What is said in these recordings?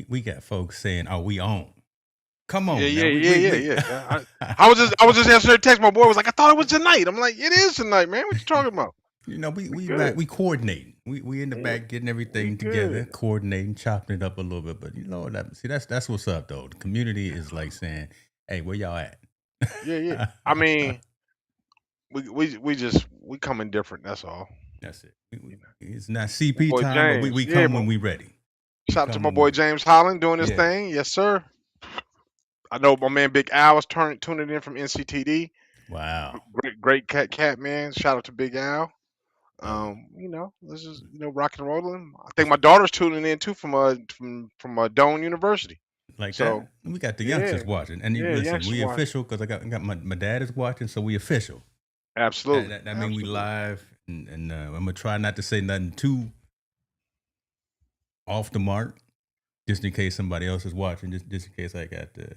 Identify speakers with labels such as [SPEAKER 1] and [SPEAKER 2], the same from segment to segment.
[SPEAKER 1] we got folks saying, "Oh, we own." Come
[SPEAKER 2] Yeah,
[SPEAKER 1] on
[SPEAKER 2] yeah,
[SPEAKER 1] now,
[SPEAKER 2] yeah, yeah,
[SPEAKER 1] we
[SPEAKER 2] yeah. I was just answering a text. My boy was like, I thought it was tonight. I'm like, it is tonight, man. What you talking about? We
[SPEAKER 1] we back,
[SPEAKER 2] good.
[SPEAKER 1] we coordinating. We in the
[SPEAKER 2] Yeah,
[SPEAKER 1] back getting
[SPEAKER 2] we
[SPEAKER 1] everything together,
[SPEAKER 2] good.
[SPEAKER 1] coordinating, chopping it up a little bit. But that's what's up though. The community is like saying, "Hey, where y'all at?"
[SPEAKER 2] Yeah, yeah. I mean, we coming different. That's all.
[SPEAKER 1] That's it.
[SPEAKER 2] You know,
[SPEAKER 1] It's not
[SPEAKER 2] my
[SPEAKER 1] CP
[SPEAKER 2] boy
[SPEAKER 1] time, but we
[SPEAKER 2] James.
[SPEAKER 1] we
[SPEAKER 2] Yeah,
[SPEAKER 1] come when we ready. We
[SPEAKER 2] shout out to
[SPEAKER 1] come
[SPEAKER 2] my
[SPEAKER 1] when we
[SPEAKER 2] boy
[SPEAKER 1] ready.
[SPEAKER 2] James Holland doing his
[SPEAKER 1] Yeah,
[SPEAKER 2] thing. Yes, sir. I know my man Big Al was tuning in from NCTD.
[SPEAKER 1] wow.
[SPEAKER 2] Great cat man. Shout out to Big Al.
[SPEAKER 1] Love it.
[SPEAKER 2] This is rock and rolling. I think my daughter's tuning in too from Doane University.
[SPEAKER 1] Like
[SPEAKER 2] So
[SPEAKER 1] that. We got the
[SPEAKER 2] yeah,
[SPEAKER 1] youngsters watching, and
[SPEAKER 2] yeah,
[SPEAKER 1] listen,
[SPEAKER 2] youngsters
[SPEAKER 1] we
[SPEAKER 2] watch.
[SPEAKER 1] official because I got my dad is watching, so we official.
[SPEAKER 2] Absolutely,
[SPEAKER 1] That mean we
[SPEAKER 2] absolutely.
[SPEAKER 1] live, and I'm gonna try not to say nothing too off the mark, just in case somebody else is watching, just in case I got the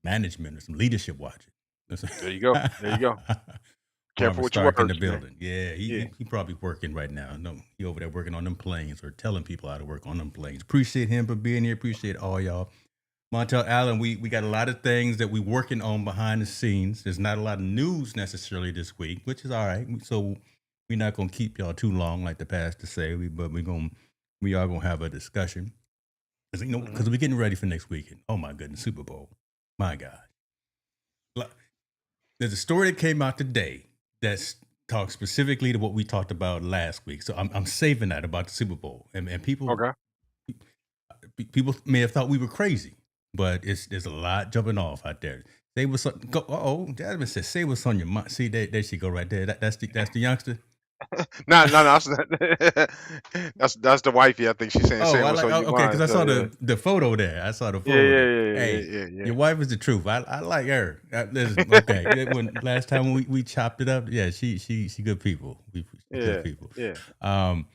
[SPEAKER 1] management or some leadership watching.
[SPEAKER 2] There you go. There you go. Careful
[SPEAKER 1] Farmer
[SPEAKER 2] with your
[SPEAKER 1] Stark in the
[SPEAKER 2] words, man.
[SPEAKER 1] building. Yeah,
[SPEAKER 2] Yeah.
[SPEAKER 1] he probably working right now. No, he over there working on them planes or telling people how to work on them planes. Appreciate him for being here. Appreciate all y'all. Montel Allen, we got a lot of things that we're working on behind the scenes. There's not a lot of news necessarily this week, which is all right. So we're not gonna keep y'all too long, like the pastor say. But we are gonna have a discussion
[SPEAKER 2] Hmm.
[SPEAKER 1] because we're getting ready for next weekend. Oh my goodness, Super Bowl. My God. There's a story that came out today that's talks specifically to what we talked about last week. So I'm saving that about the Super Bowl, and
[SPEAKER 2] Okay.
[SPEAKER 1] people may have thought we were crazy, but there's a lot jumping off out there. Say what's on. Go. Oh, Jasmine says, "Say what's on your mind." See, there she go right there. That's the youngster.
[SPEAKER 2] No, no, no. That's the wifey. I think she's saying,
[SPEAKER 1] Oh,
[SPEAKER 2] "Say
[SPEAKER 1] I
[SPEAKER 2] what's
[SPEAKER 1] like.
[SPEAKER 2] on
[SPEAKER 1] Oh,
[SPEAKER 2] your
[SPEAKER 1] okay, because
[SPEAKER 2] mind."
[SPEAKER 1] I
[SPEAKER 2] So
[SPEAKER 1] saw
[SPEAKER 2] yeah,
[SPEAKER 1] the photo there. I saw the
[SPEAKER 2] yeah,
[SPEAKER 1] photo
[SPEAKER 2] yeah,
[SPEAKER 1] there.
[SPEAKER 2] yeah,
[SPEAKER 1] Hey,
[SPEAKER 2] yeah, yeah,
[SPEAKER 1] your wife is the truth. I like her. Listen, okay. When last time we chopped it up, yeah, she good people. She good
[SPEAKER 2] yeah,
[SPEAKER 1] people.
[SPEAKER 2] yeah.
[SPEAKER 1] Um,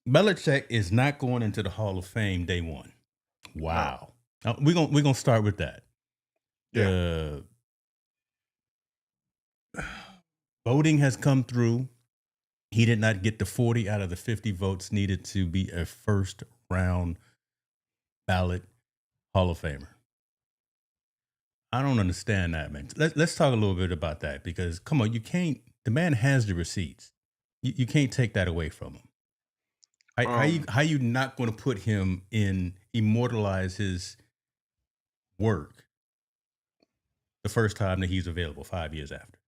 [SPEAKER 1] Belichick is not going into the Hall of Fame day one.
[SPEAKER 2] No,
[SPEAKER 1] Wow. We're gonna start with that.
[SPEAKER 2] yeah.
[SPEAKER 1] The voting has come through. He did not get the 40 out of the 50 votes needed to be a first round ballot Hall of Famer. I don't understand that, man. Let's talk a little bit about that because come on, you can't. The man has the receipts. You can't take that away from him.
[SPEAKER 2] Um,
[SPEAKER 1] How you not going to put him in immortalize his work the first time that he's available 5 years after?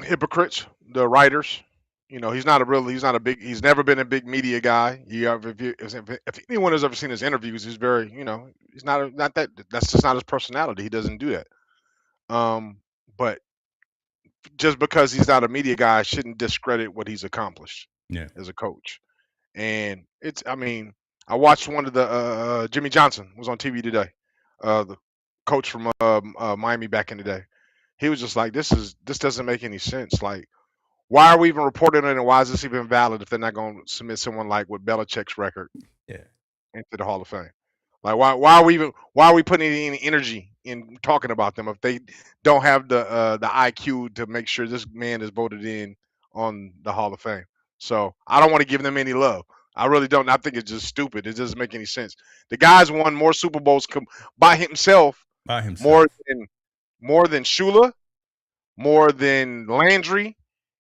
[SPEAKER 2] Hypocrites, the writers. He's not a big. He's never been a big media guy. If anyone has ever seen his interviews, he's very, he's not that. That's just not his personality. He doesn't do that. Um, but just because he's not a media guy shouldn't discredit what he's accomplished
[SPEAKER 1] Yeah.
[SPEAKER 2] as a coach. And I mean, I watched one of the Jimmy Johnson was on TV today, the coach from Miami back in the day. He was just like, this doesn't make any sense. Like, why are we even reporting it, and why is this even valid if they're not going to submit someone like with Belichick's record
[SPEAKER 1] Yeah.
[SPEAKER 2] into the Hall of Fame? Like, why are we putting any energy in talking about them if they don't have the IQ to make sure this man is voted in on the Hall of Fame? So I don't want to give them any love. I really don't. I think it's just stupid. It doesn't make any sense. The guy's won more Super Bowls by himself,
[SPEAKER 1] By
[SPEAKER 2] more
[SPEAKER 1] himself.
[SPEAKER 2] than more than Shula, more than Landry,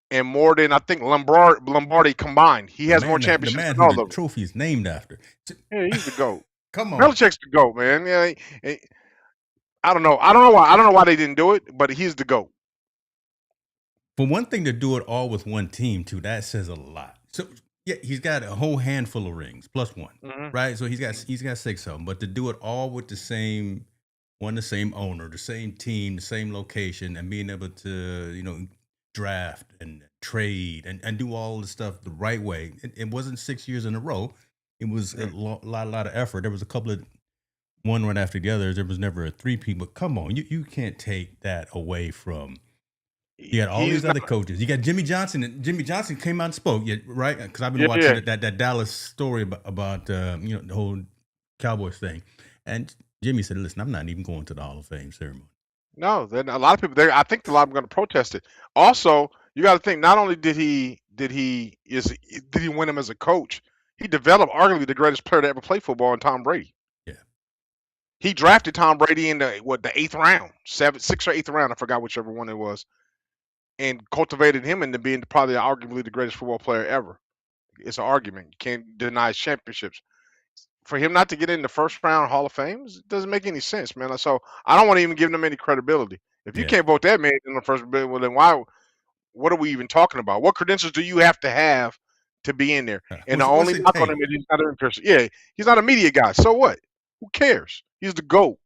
[SPEAKER 2] and more than I think Lombardi combined. He has more
[SPEAKER 1] The
[SPEAKER 2] championships
[SPEAKER 1] man
[SPEAKER 2] than
[SPEAKER 1] who
[SPEAKER 2] all
[SPEAKER 1] the
[SPEAKER 2] of them.
[SPEAKER 1] trophy is named after.
[SPEAKER 2] Yeah, he's the GOAT.
[SPEAKER 1] Come on.
[SPEAKER 2] Belichick's the GOAT, man. Yeah, I don't know. I don't know why they didn't do it, but he's the GOAT.
[SPEAKER 1] For one thing to do it all with one team, too, that says a lot. So yeah, he's got a whole handful of rings, plus one,
[SPEAKER 2] Hmm.
[SPEAKER 1] right? So he's got six of them. But to do it all with the same owner, the same team, the same location, and being able to draft and trade and do all the stuff the right way. It wasn't 6 years in a row. It was a lot of effort. There was a couple of one right after the other. There was never a three-peat. But come on, you can't take that away from. You got all
[SPEAKER 2] He's
[SPEAKER 1] these
[SPEAKER 2] not.
[SPEAKER 1] other coaches. You got Jimmy Johnson, and Jimmy Johnson came out and spoke, yeah, right? Because I've been
[SPEAKER 2] Yeah,
[SPEAKER 1] watching
[SPEAKER 2] yeah.
[SPEAKER 1] that Dallas story about the whole Cowboys thing, and Jimmy said, "Listen, I'm not even going to the Hall of Fame ceremony."
[SPEAKER 2] No, then a lot of people there. I think a lot of them are going to protest it. Also, you got to think. Not only did he win him as a coach, He developed arguably the greatest player to ever play football in Tom Brady.
[SPEAKER 1] Yeah.
[SPEAKER 2] He drafted Tom Brady in the 8th round, 6th or 8th round. I forgot whichever one it was, and cultivated him into being probably arguably the greatest football player ever. It's an argument. You can't deny his championships. For him not to get in the first round Hall of Fame it doesn't make any sense, man. So I don't want to even give them any credibility. If you
[SPEAKER 1] Yeah.
[SPEAKER 2] can't vote that man in the first, well then why? What are we even talking about? What credentials do you have to be in there? And the
[SPEAKER 1] What's
[SPEAKER 2] only
[SPEAKER 1] it
[SPEAKER 2] knock on
[SPEAKER 1] take?
[SPEAKER 2] him is he's not an person. Yeah, he's not a media guy. So what? Who cares? He's the GOAT.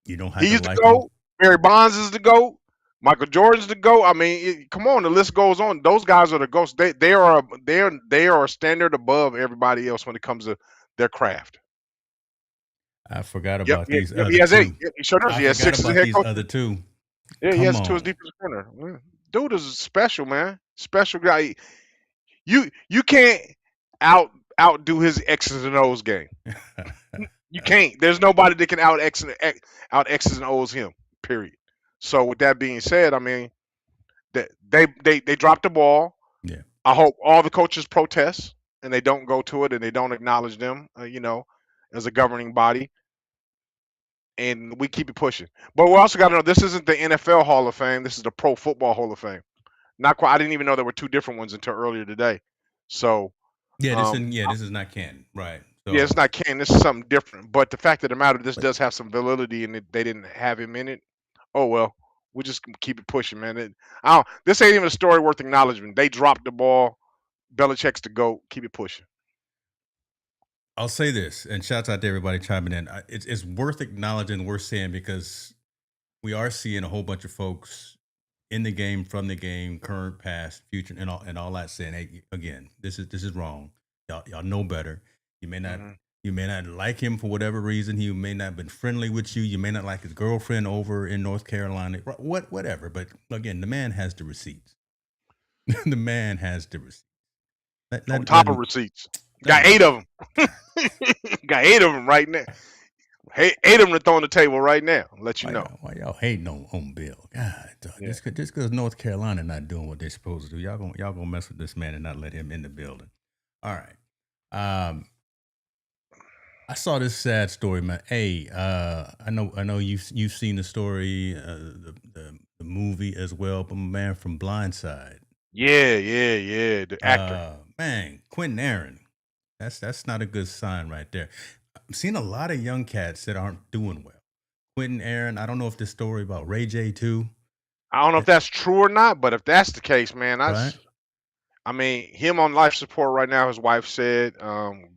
[SPEAKER 1] You don't have to
[SPEAKER 2] He's the
[SPEAKER 1] like him.
[SPEAKER 2] GOAT. Barry Bonds is the GOAT. Michael Jordan's the GOAT. I mean, come on, the list goes on. Those guys are the GOATs. They are a standard above everybody else when it comes to their craft.
[SPEAKER 1] I forgot
[SPEAKER 2] Yep,
[SPEAKER 1] about
[SPEAKER 2] yep,
[SPEAKER 1] these
[SPEAKER 2] yep.
[SPEAKER 1] other
[SPEAKER 2] He has 8.
[SPEAKER 1] two.
[SPEAKER 2] Yep, he sure does.
[SPEAKER 1] I
[SPEAKER 2] He has
[SPEAKER 1] forgot
[SPEAKER 2] 6 as a
[SPEAKER 1] about
[SPEAKER 2] head
[SPEAKER 1] these
[SPEAKER 2] coach.
[SPEAKER 1] other two.
[SPEAKER 2] Yeah, he
[SPEAKER 1] Come
[SPEAKER 2] has 2 as
[SPEAKER 1] on.
[SPEAKER 2] defensive coordinator. Yeah. Dude is special, man. Special guy. You can't outdo his X's and O's game. You can't. There's nobody that can out X's and O's him. Period. So with that being said, I mean that they dropped the ball.
[SPEAKER 1] Yeah.
[SPEAKER 2] I hope all the coaches protest and they don't go to it and they don't acknowledge them. As a governing body, and we keep it pushing. But we also got to know this isn't the NFL Hall of Fame. This is the Pro Football Hall of Fame. Not quite. I didn't even know there were 2 different ones until earlier today. So
[SPEAKER 1] Yeah,
[SPEAKER 2] um,
[SPEAKER 1] this is not canon. Right.
[SPEAKER 2] yeah,
[SPEAKER 1] So
[SPEAKER 2] it's not canon. This is something different. But the fact of the matter, this does have some validity, and they didn't have him in it. Oh well, we just keep it pushing, man. This ain't even a story worth acknowledgement. They dropped the ball. Belichick's the GOAT. Keep it pushing.
[SPEAKER 1] I'll say this, and shouts out to everybody chiming in. It's worth acknowledging, worth saying, because we are seeing a whole bunch of folks in the game, from the game, current, past, future, and all that, saying, "Hey, again, this is wrong. Y'all know better. You may not
[SPEAKER 2] Hmm.
[SPEAKER 1] you may not like him for whatever reason. He may not have been friendly with you. You may not like his girlfriend over in North Carolina. Whatever. But again, the man has the receipts. The man has the receipts.
[SPEAKER 2] On
[SPEAKER 1] Let
[SPEAKER 2] top of
[SPEAKER 1] him
[SPEAKER 2] receipts,
[SPEAKER 1] let
[SPEAKER 2] got
[SPEAKER 1] him
[SPEAKER 2] 8
[SPEAKER 1] go.
[SPEAKER 2] of them. Got 8 of them right now. Hey, 8 of them to throw on the table right now. Let you know.
[SPEAKER 1] Why y'all hating on Bill? God, dog,
[SPEAKER 2] Yeah.
[SPEAKER 1] just because North Carolina not doing what they're supposed to do, y'all gonna mess with this man and not let him in the building. All right. I saw this sad story, man. Hey, I know you've seen the story, the movie as well, but my man from Blindside,
[SPEAKER 2] Yeah, yeah, yeah. The actor.
[SPEAKER 1] Man, Quentin Aaron. That's not a good sign right there. I'm seeing a lot of young cats that aren't doing well. Quentin Aaron. I don't know if this story about Ray J too.
[SPEAKER 2] I don't know if that's true or not, but if that's the case, man,
[SPEAKER 1] Right?
[SPEAKER 2] I mean, him on life support right now. His wife said,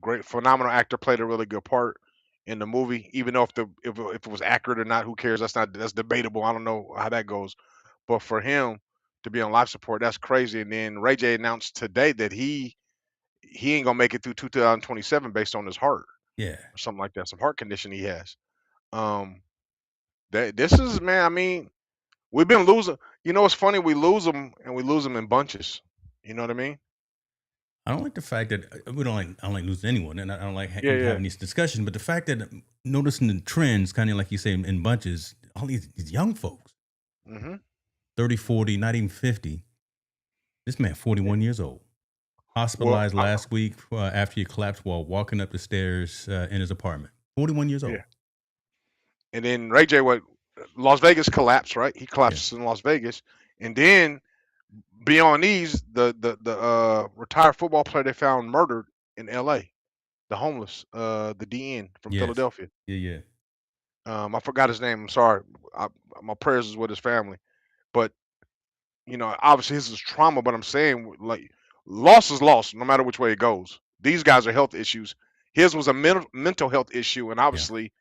[SPEAKER 2] great, phenomenal actor, played a really good part in the movie. Even though if it was accurate or not, who cares? That's debatable. I don't know how that goes. But for him to be on life support, that's crazy. And then Ray J announced today that he ain't gonna make it through 2027 based on his heart
[SPEAKER 1] Yeah.
[SPEAKER 2] or something like that, some heart condition he has. Um, that this is, man. I mean, we've been losing. You know, it's funny. We lose them and we lose them in bunches. You know what I mean?
[SPEAKER 1] I don't like the fact that we don't like. I don't like losing anyone, and I don't like
[SPEAKER 2] Yeah,
[SPEAKER 1] even
[SPEAKER 2] yeah.
[SPEAKER 1] having these discussions. But the fact that noticing the trends, kind of like you say, in bunches, all these young folks,
[SPEAKER 2] Hmm.
[SPEAKER 1] 30, 40, not even 50. This man, 41 years old,
[SPEAKER 2] Well,
[SPEAKER 1] hospitalized last week after he collapsed while walking up the stairs in his apartment. 41 years old.
[SPEAKER 2] yeah. And then Ray J, what Las Vegas collapsed, right? He
[SPEAKER 1] Yeah.
[SPEAKER 2] collapses in Las Vegas, and then beyond these, the retired football player they found murdered in L.A. The homeless, the DN from
[SPEAKER 1] Yes.
[SPEAKER 2] Philadelphia.
[SPEAKER 1] Yeah.
[SPEAKER 2] I forgot his name. I'm sorry. My prayers is with his family, but obviously this is trauma. But I'm saying, like, loss is loss, no matter which way it goes. These guys are health issues. His was a mental health issue, and
[SPEAKER 1] Yeah.
[SPEAKER 2] obviously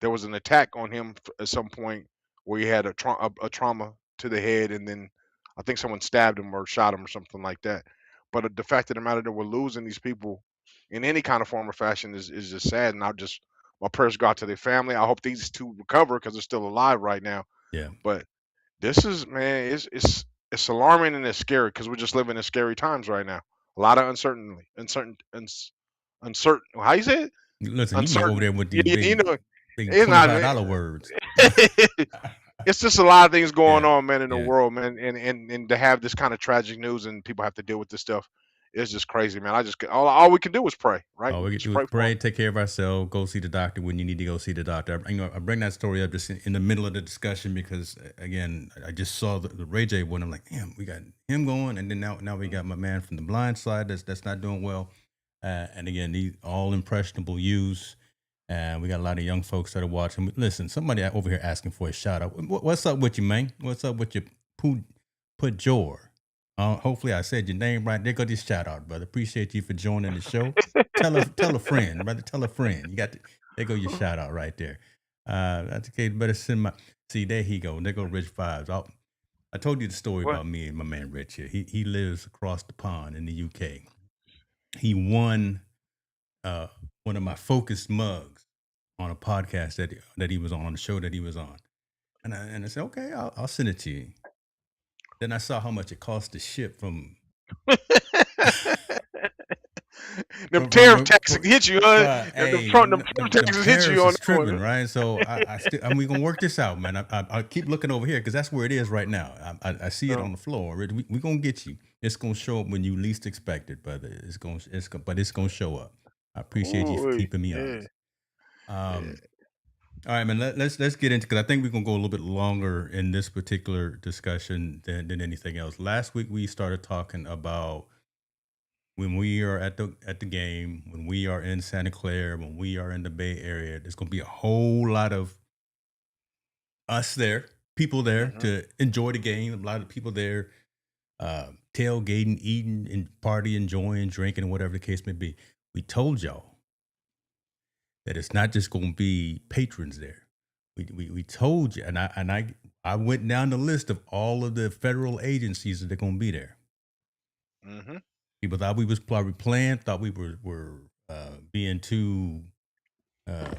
[SPEAKER 2] there was an attack on him at some point where he had a trauma to the head, and then I think someone stabbed him or shot him or something like that. But the fact of the matter that we're losing these people in any kind of form or fashion is just sad. And my prayers go out to their family. I hope these two recover because they're still alive right now.
[SPEAKER 1] Yeah.
[SPEAKER 2] But this is, man, it's alarming and it's scary because we're just living in scary times right now. A lot of uncertain. How you say it?
[SPEAKER 1] Listen, you be over
[SPEAKER 2] Uncertain.
[SPEAKER 1] there with
[SPEAKER 2] Yeah,
[SPEAKER 1] these
[SPEAKER 2] yeah,
[SPEAKER 1] big
[SPEAKER 2] it's not.
[SPEAKER 1] $25 words.
[SPEAKER 2] It's just a lot of things going
[SPEAKER 1] Yeah.
[SPEAKER 2] on, man, in the
[SPEAKER 1] Yeah.
[SPEAKER 2] world, man, and to have this kind of tragic news and people have to deal with this stuff it's just crazy, man. All we can do is pray, right?
[SPEAKER 1] All
[SPEAKER 2] We
[SPEAKER 1] we
[SPEAKER 2] can
[SPEAKER 1] can
[SPEAKER 2] just
[SPEAKER 1] do is
[SPEAKER 2] pray for
[SPEAKER 1] pray,
[SPEAKER 2] him.
[SPEAKER 1] take care of ourselves, go see the doctor when you need to go see the doctor. I bring that story up just in the middle of the discussion because, again, I just saw the Ray J one. I'm like, damn, we got him going, and then now we got my man from the blind side that's not doing well. And again, these all impressionable youths. And we got a lot of young folks that are watching. Listen, somebody over here asking for a shout out. What's up with you, man? What's up with you? Put Jor. Hopefully, I said your name right. There go this shout out, brother. Appreciate you for joining the show. Tell a friend, brother. Tell a friend. There go your shout out right there. That's okay. Better send my. See, there he go. There go Rich Vibes. I told you the story
[SPEAKER 2] What?
[SPEAKER 1] about me and my man Rich here. He lives across the pond in the UK. He won uh, one of my focused mugs on a podcast that he was on the show that he was on, and I said, okay, I'll send it to you. Then I saw how much it cost to ship from
[SPEAKER 2] Them
[SPEAKER 1] from
[SPEAKER 2] tariff taxes hit you, huh?
[SPEAKER 1] hey,
[SPEAKER 2] Them Trump
[SPEAKER 1] them
[SPEAKER 2] taxes hit you
[SPEAKER 1] tariffs
[SPEAKER 2] on
[SPEAKER 1] is
[SPEAKER 2] that one.
[SPEAKER 1] tripping, right? So we gonna work this out, man. I keep looking over here because that's where it is right now. I see it on the floor. We gonna get you. It's gonna show up when you least expect it, brother. But it's gonna show up. I appreciate you for
[SPEAKER 2] Ooh,
[SPEAKER 1] keeping me
[SPEAKER 2] yeah,
[SPEAKER 1] honest.
[SPEAKER 2] yeah.
[SPEAKER 1] All right, man. Let's get into because I think we're gonna go a little bit longer in this particular discussion than anything else. Last week we started talking about when we are at the game, when we are in Santa Clara, when we are in the Bay Area. There's gonna be a whole lot of us there, people there
[SPEAKER 2] Hmm.
[SPEAKER 1] to enjoy the game. A lot of people there, tailgating, eating, and party, enjoying, drinking, whatever the case may be. We told y'all that it's not just gonna be patrons there. We told you, and I went down the list of all of the federal agencies that are going to be there.
[SPEAKER 2] Hmm.
[SPEAKER 1] People thought we was probably playing, thought we were being too. Uh,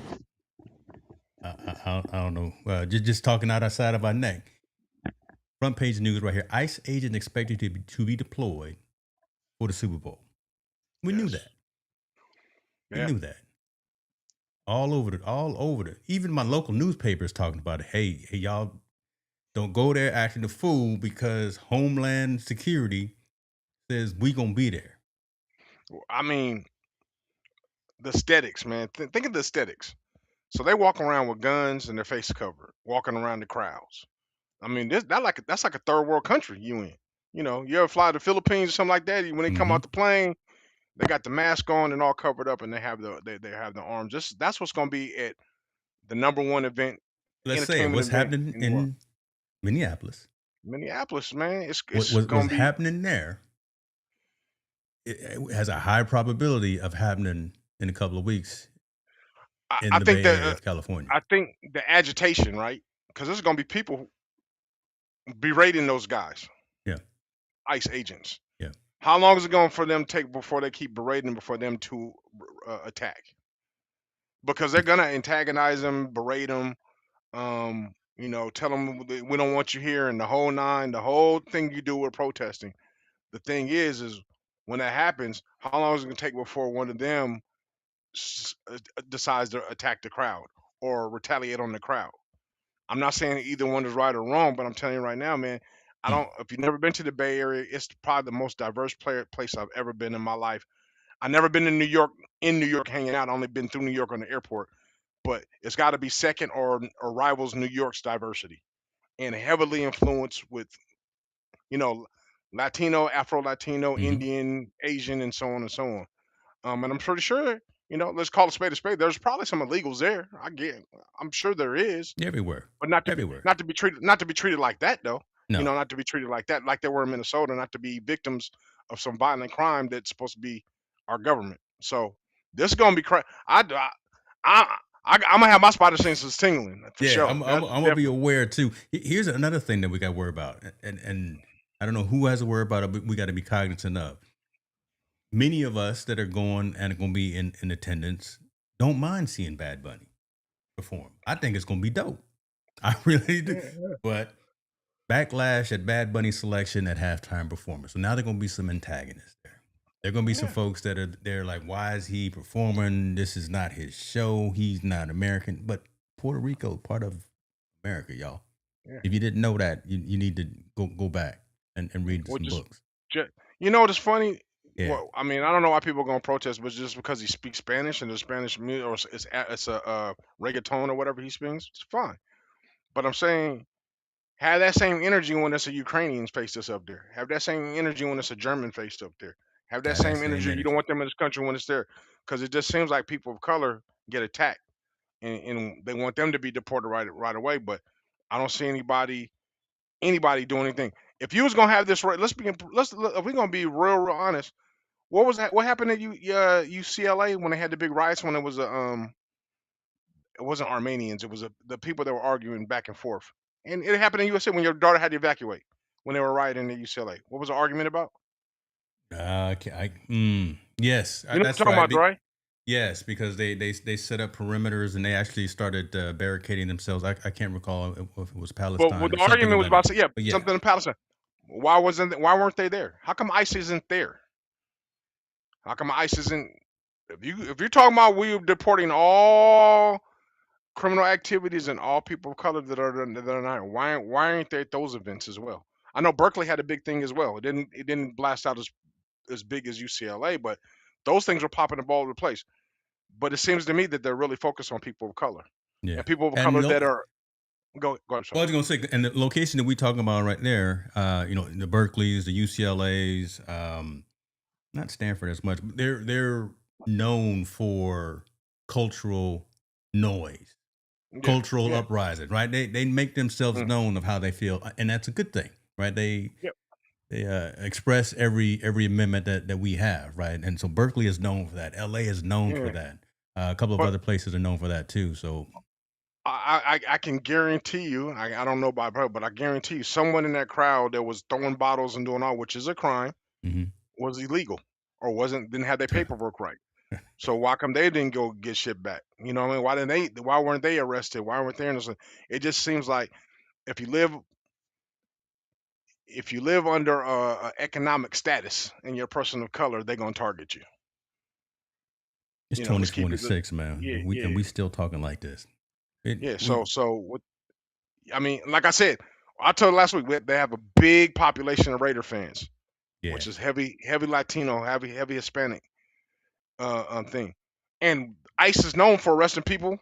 [SPEAKER 1] I don't know, just talking out outside of our neck. Front page news right here: ICE agent expected to be deployed for the Super Bowl. We knew
[SPEAKER 2] Yes.
[SPEAKER 1] that. We
[SPEAKER 2] Yeah.
[SPEAKER 1] knew that. All over the. Even my local newspaper is talking about it. Hey, y'all, don't go there acting a fool because Homeland Security says we gonna be there.
[SPEAKER 2] I mean, the aesthetics, man. Think of the aesthetics. So they walk around with guns and their face covered, walking around the crowds. I mean, that's like a third world country you in. You ever fly to the Philippines or something like that? When they come
[SPEAKER 1] Mm-hmm.
[SPEAKER 2] out the plane, they got the mask on and all covered up, and they have the arms. That's what's going to be at the number one
[SPEAKER 1] Let's say it.
[SPEAKER 2] entertainment
[SPEAKER 1] What's
[SPEAKER 2] event
[SPEAKER 1] happening
[SPEAKER 2] in the world.
[SPEAKER 1] in Minneapolis?
[SPEAKER 2] Minneapolis, man,
[SPEAKER 1] What
[SPEAKER 2] it's going
[SPEAKER 1] was
[SPEAKER 2] to be.
[SPEAKER 1] happening there? It has a high probability of happening in a couple of weeks in
[SPEAKER 2] I
[SPEAKER 1] the
[SPEAKER 2] think
[SPEAKER 1] Bay
[SPEAKER 2] that
[SPEAKER 1] Area of California.
[SPEAKER 2] I think the agitation, right? Because there's going to be people berating those guys,
[SPEAKER 1] Yeah,
[SPEAKER 2] ICE agents.
[SPEAKER 1] yeah.
[SPEAKER 2] How long is it going for them to take before they keep berating before them to attack? Because they're gonna antagonize them, berate them, tell them we don't want you here, and the whole nine, the whole thing you do with protesting. The thing is when that happens, how long is it gonna take before one of them decides to attack the crowd or retaliate on the crowd? I'm not saying either one is right or wrong, but I'm telling you right now, man. I
[SPEAKER 1] Mm.
[SPEAKER 2] don't. If you've never been to the Bay Area, it's probably the most diverse place I've ever been in my life. I've never been in New York hanging out. I've only been through New York on the airport, but it's got to be second or rivals New York's diversity and heavily influenced with you know Latino, Afro Latino,
[SPEAKER 1] Mm-hmm.
[SPEAKER 2] Indian, Asian, and so on and so on. And I'm pretty sure let's call a spade a spade. There's probably some illegals there. I'm sure there is,
[SPEAKER 1] Everywhere,
[SPEAKER 2] but
[SPEAKER 1] everywhere.
[SPEAKER 2] not to be treated like that though.
[SPEAKER 1] No,
[SPEAKER 2] Not to be treated like that, like they were in Minnesota, not to be victims of some violent crime that's supposed to be our government. So this is gonna be crazy. I'm gonna have my spider senses tingling for
[SPEAKER 1] yeah.
[SPEAKER 2] sure.
[SPEAKER 1] I'm
[SPEAKER 2] That's
[SPEAKER 1] gonna be
[SPEAKER 2] definitely.
[SPEAKER 1] aware too. Here's another thing that we got to worry about, and I don't know who has to worry about it, but we got to be cognizant of. Many of us that are going and are going to be in attendance don't mind seeing Bad Bunny perform. I think it's going to be dope. I really do.
[SPEAKER 2] Yeah,
[SPEAKER 1] But backlash at Bad Bunny selection at halftime performance. So now there are going to be some antagonists there. There are going to be some
[SPEAKER 2] yeah,
[SPEAKER 1] folks that are there like, why is he performing? This is not his show. He's not American. But Puerto Rico, part of America, y'all.
[SPEAKER 2] yeah.
[SPEAKER 1] If you didn't know that, you need to go back and read
[SPEAKER 2] Well,
[SPEAKER 1] some books.
[SPEAKER 2] ju- you know what's funny?
[SPEAKER 1] Yeah,
[SPEAKER 2] Well, I mean, I don't know why people are gonna protest, but just because he speaks Spanish and the Spanish music, or it's a reggaeton or whatever he speaks, it's fine. But I'm saying, have that same energy when it's a Ukrainian face that's up there. Have that same energy when it's a German face up there. Have that
[SPEAKER 1] got that
[SPEAKER 2] same
[SPEAKER 1] same
[SPEAKER 2] energy. You don't
[SPEAKER 1] energy.
[SPEAKER 2] want them in this country when it's there, because it just seems like people of color get attacked, and they want them to be deported right away. But I don't see anybody doing anything. If you was gonna have this right, if we're gonna be real honest. What was that? What happened at UCLA when they had the big riots when it wasn't Armenians, it was the people that were arguing back and forth. And it happened in USA when your daughter had to evacuate when they were rioting at UCLA. What was the argument about?
[SPEAKER 1] Yes,
[SPEAKER 2] You know what
[SPEAKER 1] that's
[SPEAKER 2] I'm talking
[SPEAKER 1] right.
[SPEAKER 2] about, right?
[SPEAKER 1] Yes, because they set up perimeters and they actually started barricading themselves. I can't recall if it was
[SPEAKER 2] But what
[SPEAKER 1] Palestine or
[SPEAKER 2] the
[SPEAKER 1] something
[SPEAKER 2] argument
[SPEAKER 1] of
[SPEAKER 2] was
[SPEAKER 1] that
[SPEAKER 2] about,
[SPEAKER 1] nature.
[SPEAKER 2] yeah,
[SPEAKER 1] But yeah,
[SPEAKER 2] something in Palestine. Why weren't they there? How come ICE isn't there? How come ICE isn't if you're talking about we deporting all criminal activities and all people of color that are not, why aren't they at those events as well? I know Berkeley had a big thing as well. It didn't blast out as big as UCLA, but those things were popping up all over the place. But it seems to me that they're really focused on people of color
[SPEAKER 1] yeah.
[SPEAKER 2] and people of
[SPEAKER 1] And
[SPEAKER 2] color that are go. I'm
[SPEAKER 1] well,
[SPEAKER 2] sorry.
[SPEAKER 1] I was gonna say, and the location that we talking about right there, the Berkeleys, the UCLA's, not Stanford as much. But they're known for cultural noise,
[SPEAKER 2] Yeah,
[SPEAKER 1] cultural
[SPEAKER 2] yeah,
[SPEAKER 1] uprising, right? They make themselves
[SPEAKER 2] mm,
[SPEAKER 1] known of how they feel, and that's a good thing, right?
[SPEAKER 2] yep,
[SPEAKER 1] They express every amendment that we have, right? And so Berkeley is known for that. LA is known for
[SPEAKER 2] yeah.
[SPEAKER 1] that. A couple of
[SPEAKER 2] But
[SPEAKER 1] other places are known for that too. So
[SPEAKER 2] I can guarantee you, I don't know about bro, but I guarantee you, someone in that crowd that was throwing bottles and doing all, which is a crime,
[SPEAKER 1] mhm.
[SPEAKER 2] was illegal or didn't have their paperwork right. So why come they didn't go get shit back? You know what I mean? Why weren't they arrested? Why weren't they in this? It just seems like if you live if you live under a economic status and you're a person of color, they're gonna target you.
[SPEAKER 1] It's
[SPEAKER 2] Let's keep it.
[SPEAKER 1] 2026,
[SPEAKER 2] Yeah,
[SPEAKER 1] man.
[SPEAKER 2] yeah,
[SPEAKER 1] We still talking like this. It
[SPEAKER 2] yeah.
[SPEAKER 1] we
[SPEAKER 2] So what? I mean, like I said, I told you last week they have a big population of Raider fans,
[SPEAKER 1] Yeah.
[SPEAKER 2] which is heavy Latino, heavy Hispanic thing, and ICE is known for arresting people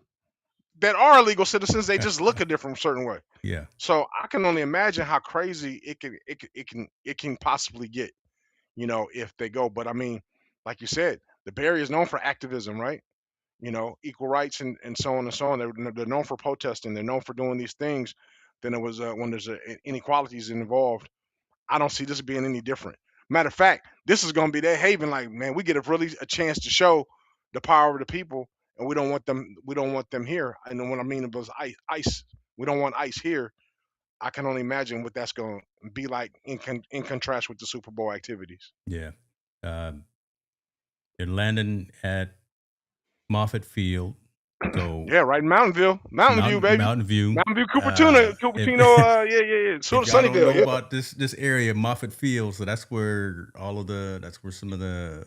[SPEAKER 2] that are illegal citizens. They just look a different certain way.
[SPEAKER 1] Yeah.
[SPEAKER 2] So I can only imagine how crazy it can possibly get, if they go. But I mean, like you said, the Bay Area is known for activism, right? Equal rights and so on and so on. They're known for protesting. They're known for doing these things. Then it was when there's inequalities involved. I don't see this being any different. Matter of fact, this is going to be their haven. Like, man, we get a chance to show the power of the people, and we don't want them. We don't want them here. And then what I mean was ice. We don't want ice here. I can only imagine what that's going to be like in contrast with the Super Bowl activities.
[SPEAKER 1] Yeah. Um, they're landing at Moffett Field. So
[SPEAKER 2] Yeah, right in Mountain View, baby.
[SPEAKER 1] Mountain View.
[SPEAKER 2] Mountain View,
[SPEAKER 1] If
[SPEAKER 2] Cupertino. Yeah.
[SPEAKER 1] if y'all don't
[SPEAKER 2] Sunnyvale.
[SPEAKER 1] know
[SPEAKER 2] Yeah.
[SPEAKER 1] about this area, Moffett Field, so that's where some of the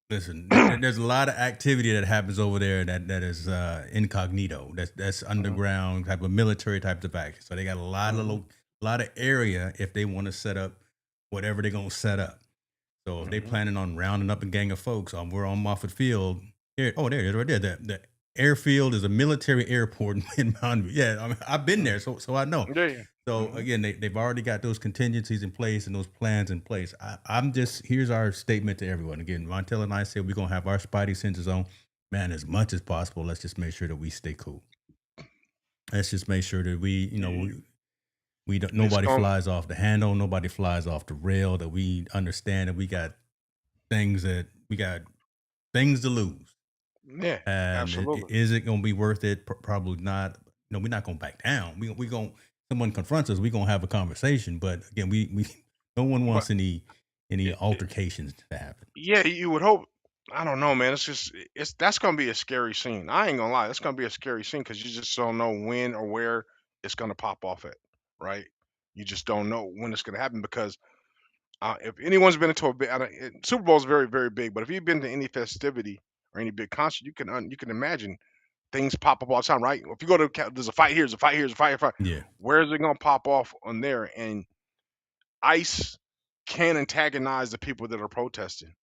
[SPEAKER 1] listen. There's a lot of activity that happens over there that is incognito. That's
[SPEAKER 2] Mhm,
[SPEAKER 1] underground type of military types of action. So they got a
[SPEAKER 2] mhm,
[SPEAKER 1] lot of area if they want to set up whatever they're gonna set up. So if they
[SPEAKER 2] mhm.
[SPEAKER 1] planning on rounding up a gang of folks, we're on Moffett Field. Here, oh, there it is, right there. The airfield is a military airport in Mountain View. Yeah, I mean, I've been there, so I know.
[SPEAKER 2] Yeah.
[SPEAKER 1] So
[SPEAKER 2] Mhm.
[SPEAKER 1] again, they've already got those contingencies in place and those plans in place. I'm just here's our statement to everyone. Again, Montel and I said we're gonna have our spidey senses on, man, as much as possible. Let's just make sure that we stay cool. Let's just make sure that
[SPEAKER 2] Yeah.
[SPEAKER 1] we don't
[SPEAKER 2] It's
[SPEAKER 1] nobody
[SPEAKER 2] going.
[SPEAKER 1] flies off the handle, nobody flies off the rail. That we understand that we got things to lose.
[SPEAKER 2] Yeah.
[SPEAKER 1] And
[SPEAKER 2] Absolutely.
[SPEAKER 1] is it going to be worth it? Probably not. No, we're not going to back down. We going someone confronts us, we're going to have a conversation. But again, we no one
[SPEAKER 2] But
[SPEAKER 1] wants any
[SPEAKER 2] it, it,
[SPEAKER 1] altercations to happen.
[SPEAKER 2] yeah, you would hope. I don't know, man. It's that's gonna be a scary scene. I ain't gonna lie. That's gonna be a scary scene because you just don't know when or where it's gonna pop off at, right? You just don't know when it's gonna happen because if anyone's been into a big Super Bowl is very very big, but if you've been to any festivity or any big concert, you can imagine things pop up all the time, right? If you go to there's a fight here, there's a fight here, there's a fight here, fight.
[SPEAKER 1] Yeah,
[SPEAKER 2] Where is it gonna pop off on there? And ice. can antagonize the people that are protesting.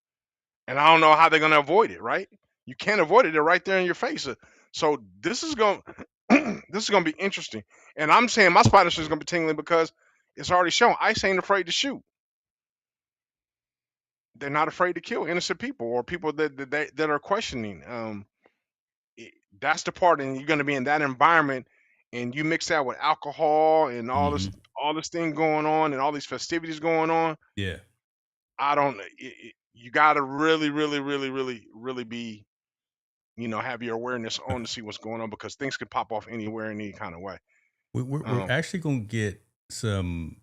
[SPEAKER 2] And I don't know how they're going to avoid it, right? You can't avoid it. They're right there in your face. So this is going this is going to be interesting. And I'm saying my spider sense is going to be tingling because it's already shown ICE ain't afraid to shoot. They're not afraid to kill innocent people or people that are questioning. That's the part, and you're going to be in that environment, and you mix that with alcohol and
[SPEAKER 1] Hmm.
[SPEAKER 2] all this thing going on and all these festivities going on.
[SPEAKER 1] Yeah.
[SPEAKER 2] I don't. You got to really, really, really, really, really be, have your awareness on to see what's going on because things can pop off anywhere in any kind of way.
[SPEAKER 1] We're
[SPEAKER 2] Um,
[SPEAKER 1] actually going to get some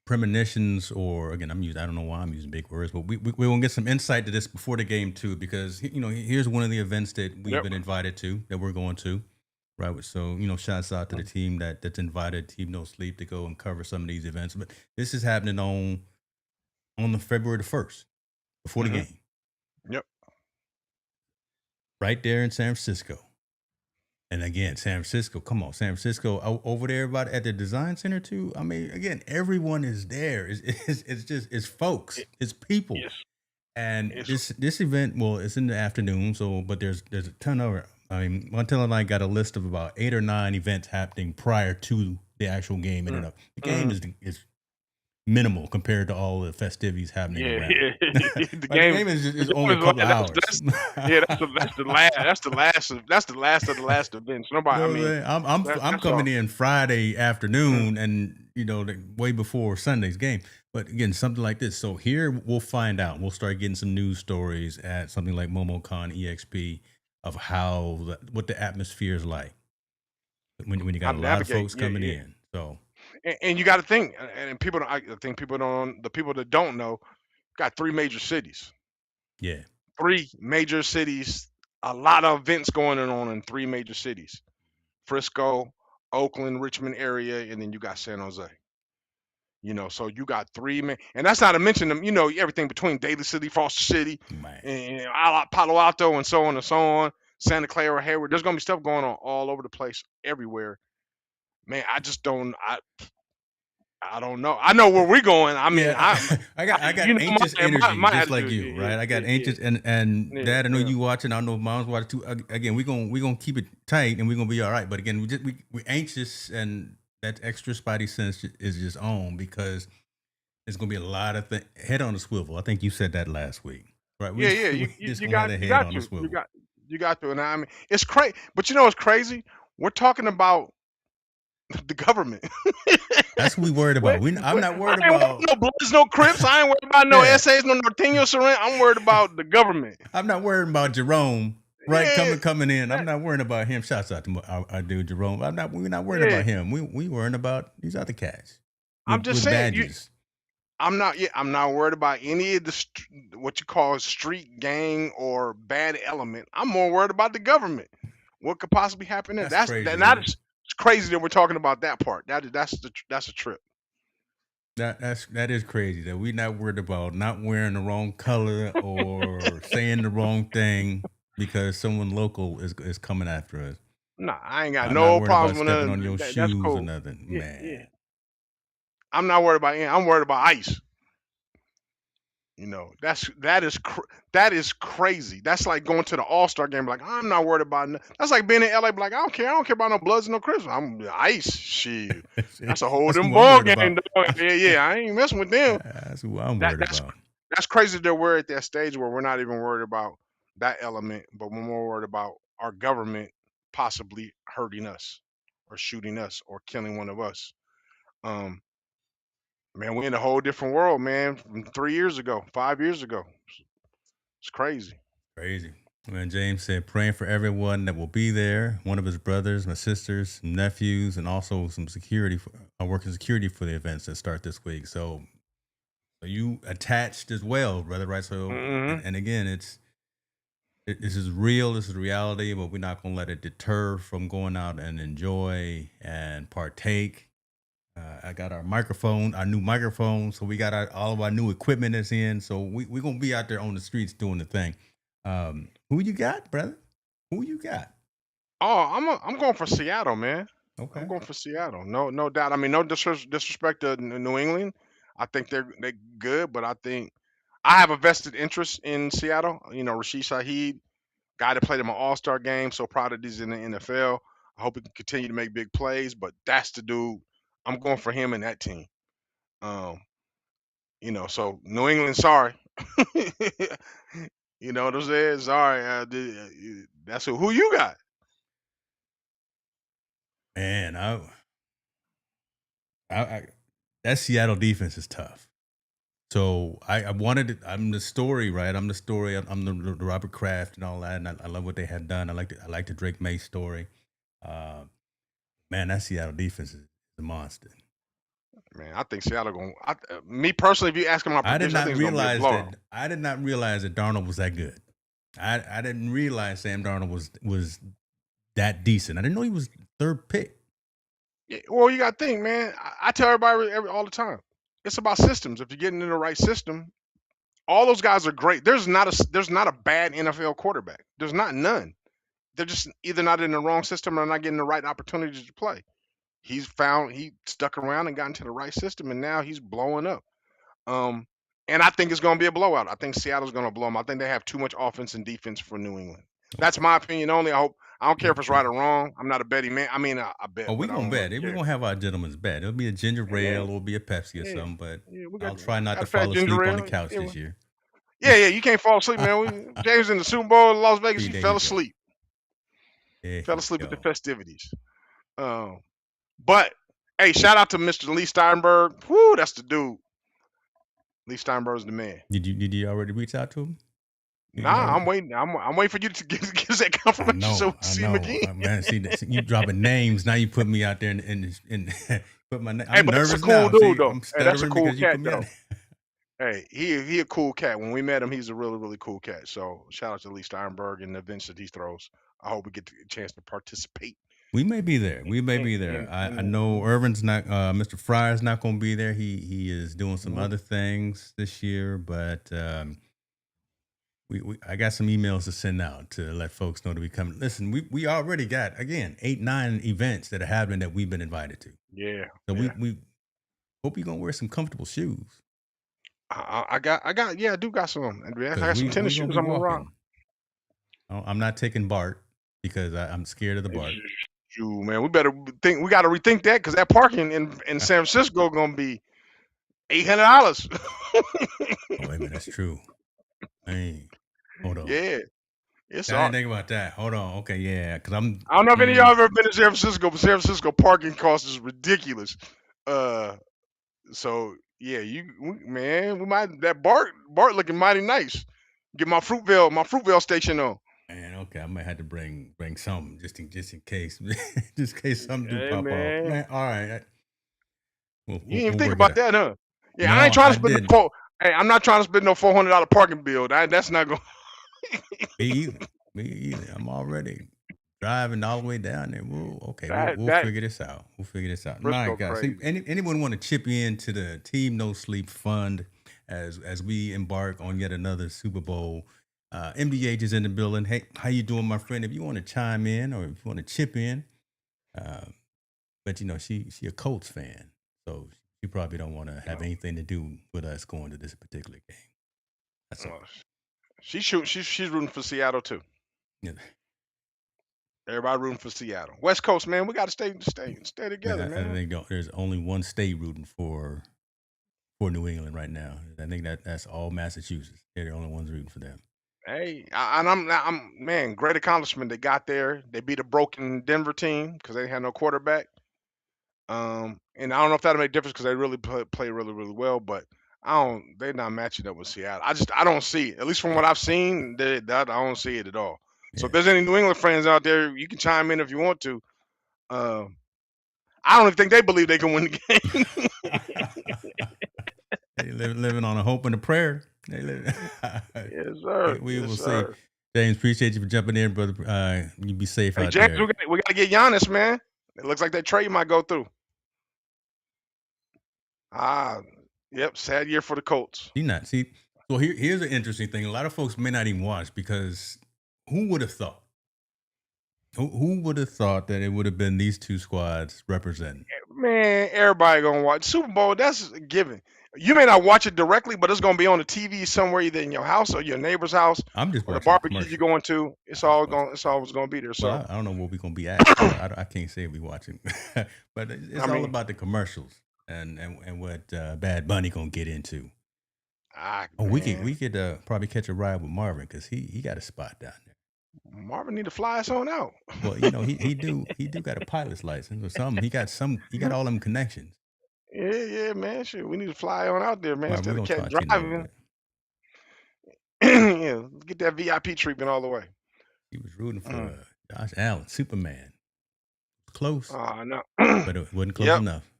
[SPEAKER 1] premonitions, or again, I don't know why I'm using big words, but we're going to get some insight to this before the game too, because here's one of the events that we've
[SPEAKER 2] yep.
[SPEAKER 1] been invited to, that we're going to, right? So shouts out to the team that's invited, Team No Sleep, to go and cover some of these events. But this is happening on the February the 1st, before the
[SPEAKER 2] Hmm.
[SPEAKER 1] game,
[SPEAKER 2] Yep.
[SPEAKER 1] right there in San Francisco. And again, San Francisco, come on, San Francisco, over there about at the design center too. I mean, again, everyone is there. It's just it's folks,
[SPEAKER 2] It,
[SPEAKER 1] it's people.
[SPEAKER 2] it's
[SPEAKER 1] And
[SPEAKER 2] it's
[SPEAKER 1] this event, well, it's in the afternoon, so but there's a ton of. I mean, Montel and I got a list of about 8 or 9 events happening prior to the actual game. And the game
[SPEAKER 2] mm,
[SPEAKER 1] is minimal compared to all the festivities happening
[SPEAKER 2] yeah,
[SPEAKER 1] around.
[SPEAKER 2] the
[SPEAKER 1] Like the
[SPEAKER 2] game.
[SPEAKER 1] game
[SPEAKER 2] The
[SPEAKER 1] is
[SPEAKER 2] game
[SPEAKER 1] only a
[SPEAKER 2] is like
[SPEAKER 1] couple of hours.
[SPEAKER 2] yeah, that's the last of the last events.
[SPEAKER 1] You
[SPEAKER 2] Nobody, I
[SPEAKER 1] know what I'm
[SPEAKER 2] mean,
[SPEAKER 1] saying? I'm
[SPEAKER 2] that's all.
[SPEAKER 1] coming in Friday
[SPEAKER 2] Mm,
[SPEAKER 1] afternoon, and way before Sunday's game. But again, something like this. So here we'll find out. We'll start getting some news stories at something like MomoCon EXP of what the atmosphere is like when you
[SPEAKER 2] how
[SPEAKER 1] got a
[SPEAKER 2] to
[SPEAKER 1] lot of
[SPEAKER 2] navigate?
[SPEAKER 1] folks
[SPEAKER 2] Yeah,
[SPEAKER 1] coming
[SPEAKER 2] yeah.
[SPEAKER 1] in. So
[SPEAKER 2] And you got to think, and people don't. I think people don't. The people that don't know got three major cities.
[SPEAKER 1] yeah,
[SPEAKER 2] Three major cities. A lot of events going on in three major cities: Frisco, Oakland, Richmond area, and then you got San Jose. So you got three men, and that's not to mention them. Everything between Daly City, Foster City,
[SPEAKER 1] man.
[SPEAKER 2] and Palo Alto, and so on and so on. Santa Clara, Hayward. There's gonna be stuff going on all over the place, everywhere. Man, I just don't. I don't know. I know where we're going. I mean,
[SPEAKER 1] Yeah, I got anxious energy
[SPEAKER 2] my
[SPEAKER 1] just like
[SPEAKER 2] attitude.
[SPEAKER 1] you, right? I got anxious, and
[SPEAKER 2] Yeah,
[SPEAKER 1] Dad, I know
[SPEAKER 2] yeah.
[SPEAKER 1] you watching. I know if Mom's watching too. Again, we gonna keep it tight, and we're gonna be all right. But again, we anxious, and that extra spidey sense is just on because there's gonna be a lot of head on the swivel. I think you said that last week, right?
[SPEAKER 2] Yeah, yeah.
[SPEAKER 1] We
[SPEAKER 2] You, you
[SPEAKER 1] just
[SPEAKER 2] you
[SPEAKER 1] gonna have
[SPEAKER 2] got
[SPEAKER 1] the
[SPEAKER 2] you
[SPEAKER 1] head
[SPEAKER 2] got
[SPEAKER 1] on the
[SPEAKER 2] to you
[SPEAKER 1] swivel.
[SPEAKER 2] got you got to. And I mean, it's crazy. But what's crazy? We're talking about the government.
[SPEAKER 1] That's what we worried about. I'm not
[SPEAKER 2] I
[SPEAKER 1] worried
[SPEAKER 2] ain't worried
[SPEAKER 1] about.
[SPEAKER 2] about no Bloods, no Crips. I ain't worried about no
[SPEAKER 1] Yeah,
[SPEAKER 2] essays, no Norteño Serene. I'm worried about the government.
[SPEAKER 1] I'm not worried about Jerome, right?
[SPEAKER 2] Yeah,
[SPEAKER 1] Coming in. I'm
[SPEAKER 2] that,
[SPEAKER 1] not worrying about him. Shouts out to our dude Jerome. We're not worrying
[SPEAKER 2] yeah.
[SPEAKER 1] about him. We worrying about these other cats
[SPEAKER 2] I'm just
[SPEAKER 1] with
[SPEAKER 2] saying.
[SPEAKER 1] badges.
[SPEAKER 2] I'm not. Yeah, I'm not worried about any of the what you call street gang or bad element. I'm more worried about the government. What could possibly happen there?
[SPEAKER 1] That's
[SPEAKER 2] That's
[SPEAKER 1] crazy.
[SPEAKER 2] that. Not as it's crazy that we're talking about that part. That's a trip.
[SPEAKER 1] That is crazy that we're not worried about not wearing the wrong color or saying the wrong thing because someone local is coming after us.
[SPEAKER 2] Nah, I ain't got
[SPEAKER 1] I'm not
[SPEAKER 2] no
[SPEAKER 1] worried about
[SPEAKER 2] problems with
[SPEAKER 1] stepping
[SPEAKER 2] none.
[SPEAKER 1] on your
[SPEAKER 2] That's
[SPEAKER 1] shoes or
[SPEAKER 2] cool.
[SPEAKER 1] nothing,
[SPEAKER 2] Yeah, yeah.
[SPEAKER 1] man.
[SPEAKER 2] I'm not worried about. I'm worried about ICE. That is crazy. That's like going to the All-Star game. Like I'm not worried about. That's like being in LA. Like I don't care. I don't care about no Bloods and no Crips. I'm ICE. Shit. That's a whole
[SPEAKER 1] That's
[SPEAKER 2] them
[SPEAKER 1] who I'm
[SPEAKER 2] ball
[SPEAKER 1] worried
[SPEAKER 2] game.
[SPEAKER 1] about.
[SPEAKER 2] Dog. Yeah, yeah. I ain't messing with them.
[SPEAKER 1] That's who I'm
[SPEAKER 2] That
[SPEAKER 1] worried
[SPEAKER 2] that's
[SPEAKER 1] about.
[SPEAKER 2] that's crazy that we're at that stage where we're not even worried about that element, but we're more worried about our government possibly hurting us or shooting us or killing one of us. Um, Man, we're in a whole different world, man, from 3 years ago, 5 years ago. It's crazy.
[SPEAKER 1] Crazy. When James said, praying for everyone that will be there, one of his brothers, my sisters, some nephews, and also some security, working security for the events that start this week. So you attached as well, brother, right? So,
[SPEAKER 2] Hmm.
[SPEAKER 1] and again, this is real, this is reality, but we're not going to let it deter from going out and enjoy and partake. I got our new microphone. So we got all of our new equipment that's in. So we're going to be out there on the streets doing the thing. Who you got, brother? Who you got?
[SPEAKER 2] Oh, I'm going for Seattle, man. I'm
[SPEAKER 1] Okay.
[SPEAKER 2] going for Seattle. No doubt. I mean, no disrespect to New England. I think they're good, but I think I have a vested interest in Seattle. Rashid Shaheed, guy that played in my All-Star game, so proud that he's in the NFL. I hope he can continue to make big plays, but that's the dude. I'm going for him in that team. Um, so New England, sorry. You know what I'm saying? Sorry. That's who you got.
[SPEAKER 1] Man, that Seattle defense is tough. So I wanted it. I'm the story, right? I'm the story. I'm the Robert Kraft and all that, and I love what they have done. I like the Drake May story. Uh, man, that Seattle defense is a monster.
[SPEAKER 2] Man, I think Seattle going. Me personally, if you ask him my
[SPEAKER 1] I did
[SPEAKER 2] prediction, I
[SPEAKER 1] not
[SPEAKER 2] think it's going to be a
[SPEAKER 1] realize
[SPEAKER 2] blowout.
[SPEAKER 1] that. I did not realize that Darnold was that good. I didn't realize Sam Darnold was that decent. I didn't know he was third pick.
[SPEAKER 2] Yeah, well, you got to think, man. I tell everybody all the time, it's about systems. If you're getting in the right system, all those guys are great. There's not a bad NFL quarterback. There's not none. They're just either not in the wrong system or not getting the right opportunities to play. He stuck around and got into the right system, and now he's blowing up. And I think it's going to be a blowout. I think Seattle's going to blow them. I think they have too much offense and defense for New England. That's my opinion only. I don't care if it's right or wrong. I'm not a betting man. I mean, I bet,
[SPEAKER 1] Oh, we
[SPEAKER 2] but I
[SPEAKER 1] gonna
[SPEAKER 2] don't
[SPEAKER 1] bet.
[SPEAKER 2] really
[SPEAKER 1] We're
[SPEAKER 2] care.
[SPEAKER 1] gonna have our gentleman's bet. It'll be a ginger ale, it'll be a Pepsi or
[SPEAKER 2] Yeah,
[SPEAKER 1] something. But
[SPEAKER 2] yeah, we
[SPEAKER 1] I'll
[SPEAKER 2] got
[SPEAKER 1] try not
[SPEAKER 2] got
[SPEAKER 1] to
[SPEAKER 2] a fat
[SPEAKER 1] fall
[SPEAKER 2] ginger
[SPEAKER 1] asleep on the
[SPEAKER 2] ale.
[SPEAKER 1] couch
[SPEAKER 2] Yeah,
[SPEAKER 1] this year.
[SPEAKER 2] yeah. You can't fall asleep, man. James in the Super Bowl in Las Vegas,
[SPEAKER 1] See,
[SPEAKER 2] he
[SPEAKER 1] there
[SPEAKER 2] fell
[SPEAKER 1] you go.
[SPEAKER 2] asleep.
[SPEAKER 1] There
[SPEAKER 2] Fell
[SPEAKER 1] you
[SPEAKER 2] asleep at the
[SPEAKER 1] go.
[SPEAKER 2] festivities. But hey, shout out to Mr. Lee Steinberg. Whoo, that's the dude. Lee Steinberg's the man.
[SPEAKER 1] Did you already reach out to him?
[SPEAKER 2] Nah, I'm waiting. I'm waiting for you to give us that confirmation so we
[SPEAKER 1] I
[SPEAKER 2] see him
[SPEAKER 1] know,
[SPEAKER 2] again.
[SPEAKER 1] man. See, you dropping names now. You put me out there and put my name.
[SPEAKER 2] Hey,
[SPEAKER 1] I'm
[SPEAKER 2] but that's a
[SPEAKER 1] nervous
[SPEAKER 2] cool
[SPEAKER 1] now.
[SPEAKER 2] dude
[SPEAKER 1] See,
[SPEAKER 2] though.
[SPEAKER 1] I'm
[SPEAKER 2] Hey, that's a
[SPEAKER 1] stuttering
[SPEAKER 2] cool
[SPEAKER 1] because you
[SPEAKER 2] cat
[SPEAKER 1] put me out.
[SPEAKER 2] though. Hey, he a cool cat. When we met him, he's a really, really cool cat. So shout out to Lee Steinberg and the events that he throws. I hope we get a chance to participate.
[SPEAKER 1] We may be there. We may be there. I know Irvin's not. Mr. Fryer's not going to be there. He is doing some other things this year, but I got some emails to send out to let folks know that we come. Listen, we already got again 8-9 events that are happening that we've been invited to.
[SPEAKER 2] Yeah.
[SPEAKER 1] So
[SPEAKER 2] yeah.
[SPEAKER 1] we hope you're gonna wear some comfortable shoes.
[SPEAKER 2] I do got some. I got some tennis
[SPEAKER 1] We're
[SPEAKER 2] shoes.
[SPEAKER 1] gonna be
[SPEAKER 2] I'm gonna rock.
[SPEAKER 1] walking. I'm not taking Bart because I'm scared of the Bart.
[SPEAKER 2] You man, we better think. We got to rethink that because that parking in San Francisco gonna be $800.
[SPEAKER 1] Oh wait a minute, that's true. Hey, hold on.
[SPEAKER 2] Yeah, it's
[SPEAKER 1] I didn't think about that. Hold on. Okay, yeah, because
[SPEAKER 2] I don't know if any of y'all have ever been to San Francisco, but San Francisco parking costs is ridiculous. So yeah, we might that Bart looking mighty nice. Get my Fruitvale station on.
[SPEAKER 1] Man, okay, I might have to bring something just in case, just in case something do
[SPEAKER 2] Hey
[SPEAKER 1] pop off.
[SPEAKER 2] man,
[SPEAKER 1] Man, all right.
[SPEAKER 2] you didn't even
[SPEAKER 1] We'll
[SPEAKER 2] think
[SPEAKER 1] work
[SPEAKER 2] about
[SPEAKER 1] it out.
[SPEAKER 2] that, huh? Yeah,
[SPEAKER 1] No,
[SPEAKER 2] I ain't trying
[SPEAKER 1] I
[SPEAKER 2] to spend
[SPEAKER 1] didn't.
[SPEAKER 2] Hey, I'm not trying to spend no $400 parking bill. That's not going.
[SPEAKER 1] Me either. Me either. I'm already driving all the way down there. We'll figure this out. We'll figure this out. All right, guys. See, anyone want to chip in to the Team No Sleep Fund as we embark on yet another Super Bowl? MDH is in the building. Hey, how you doing, my friend? If you want to chime in or if you want to chip in, but she a Colts fan, so she probably don't want to have anything to do with us going to this particular game. That's all.
[SPEAKER 2] She's rooting for Seattle too.
[SPEAKER 1] Yeah.
[SPEAKER 2] Everybody rooting for Seattle. West Coast, man, we got to stay together, man.
[SPEAKER 1] I think there's only one state rooting for New England right now. I think that's all Massachusetts. They're the only ones rooting for them.
[SPEAKER 2] Hey, I'm man, great accomplishment. They got there. They beat a broken Denver team because they had no quarterback. And I don't know if that'll make a difference because they really play really, really well, but they're not matching up with Seattle. I don't see it. At least from what I've seen, I don't see it at all. Yeah. So if there's any New England fans out there, you can chime in if you want to. I don't even think they believe they can win the game.
[SPEAKER 1] They living on a hope and a prayer. They live.
[SPEAKER 2] Yes, sir.
[SPEAKER 1] We will see. James, appreciate you for jumping in, brother. You be safe out
[SPEAKER 2] James,
[SPEAKER 1] there.
[SPEAKER 2] We got to get Giannis, man. It looks like that trade might go through. Yep, sad year for the Colts.
[SPEAKER 1] See, so here's an interesting thing. A lot of folks may not even watch because who would have thought? Who would have thought that it would have been these two squads representing?
[SPEAKER 2] Man, everybody gonna watch Super Bowl. That's a given. You may not watch it directly, but it's gonna be on the TV somewhere, either in your house or your neighbor's house
[SPEAKER 1] I'm just
[SPEAKER 2] or the
[SPEAKER 1] watching the
[SPEAKER 2] barbecue you're
[SPEAKER 1] commercials.
[SPEAKER 2] going to. It's
[SPEAKER 1] I'm just
[SPEAKER 2] all
[SPEAKER 1] watching.
[SPEAKER 2] going. It's always gonna be there.
[SPEAKER 1] Well,
[SPEAKER 2] So
[SPEAKER 1] I don't know what we're gonna be at, so I can't say we watching, but
[SPEAKER 2] I
[SPEAKER 1] it's all
[SPEAKER 2] mean,
[SPEAKER 1] about the commercials and what Bad Bunny gonna get into. Oh,
[SPEAKER 2] man,
[SPEAKER 1] we could probably catch a ride with Marvin because he got a spot down there.
[SPEAKER 2] Marvin need to fly us on out.
[SPEAKER 1] Well, he do got a pilot's license or something. He got all them connections.
[SPEAKER 2] Yeah, man. Shit, we need to fly on out there, man,
[SPEAKER 1] Marvin, we're
[SPEAKER 2] instead of
[SPEAKER 1] gonna
[SPEAKER 2] cat
[SPEAKER 1] talk to you in a little
[SPEAKER 2] driving.
[SPEAKER 1] bit.
[SPEAKER 2] Yeah, let's get that VIP treatment all the way.
[SPEAKER 1] He was rooting for
[SPEAKER 2] Mm.
[SPEAKER 1] Josh Allen, Superman. Close,
[SPEAKER 2] No.
[SPEAKER 1] but it wasn't close
[SPEAKER 2] Yep,
[SPEAKER 1] enough.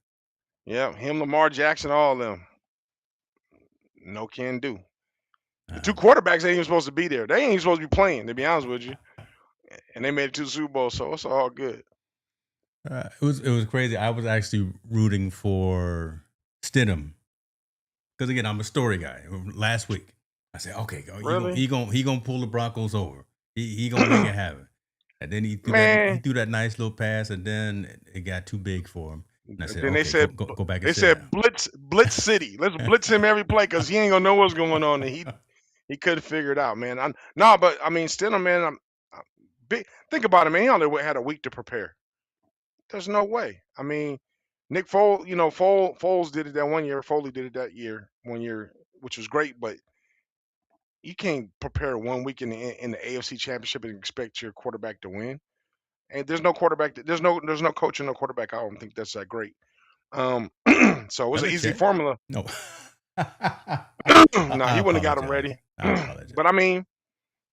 [SPEAKER 2] yep. Him, Lamar Jackson, all of them. No can do. The two
[SPEAKER 1] Uh,
[SPEAKER 2] quarterbacks ain't even supposed to be there. They ain't even supposed to be playing, to be honest with you. And they made it to the Super Bowl, so it's all good.
[SPEAKER 1] it was crazy. I was actually rooting for Stidham because again, I'm a story guy. Last week, I said, okay,
[SPEAKER 2] Really?
[SPEAKER 1] he gonna pull the Broncos over. He gonna make it happen. And then he
[SPEAKER 2] Man.
[SPEAKER 1] threw that nice little pass, and then it got too big for him. And I said,
[SPEAKER 2] Then they
[SPEAKER 1] okay,
[SPEAKER 2] said
[SPEAKER 1] go back and
[SPEAKER 2] they
[SPEAKER 1] sit
[SPEAKER 2] said
[SPEAKER 1] down.
[SPEAKER 2] blitz city. Let's blitz him every play because he ain't gonna know what's going on, and he couldn't figure it out, man. No, but I mean, Stidham, man. I'm big. Think about it, man. He only had a week to prepare. There's no way. I mean, Nick Foles, Foles did it that one year. Foley did it that year, one year, which was great. But you can't prepare 1 week in the AFC Championship and expect your quarterback to win. And there's no quarterback. There's no coach and no quarterback. I don't think that's that great. Um, so it was an easy
[SPEAKER 1] Belichick?
[SPEAKER 2] formula.
[SPEAKER 1] No.
[SPEAKER 2] No,
[SPEAKER 1] I
[SPEAKER 2] he wouldn't have got him
[SPEAKER 1] apologize.
[SPEAKER 2] ready.
[SPEAKER 1] I apologize.
[SPEAKER 2] But I mean,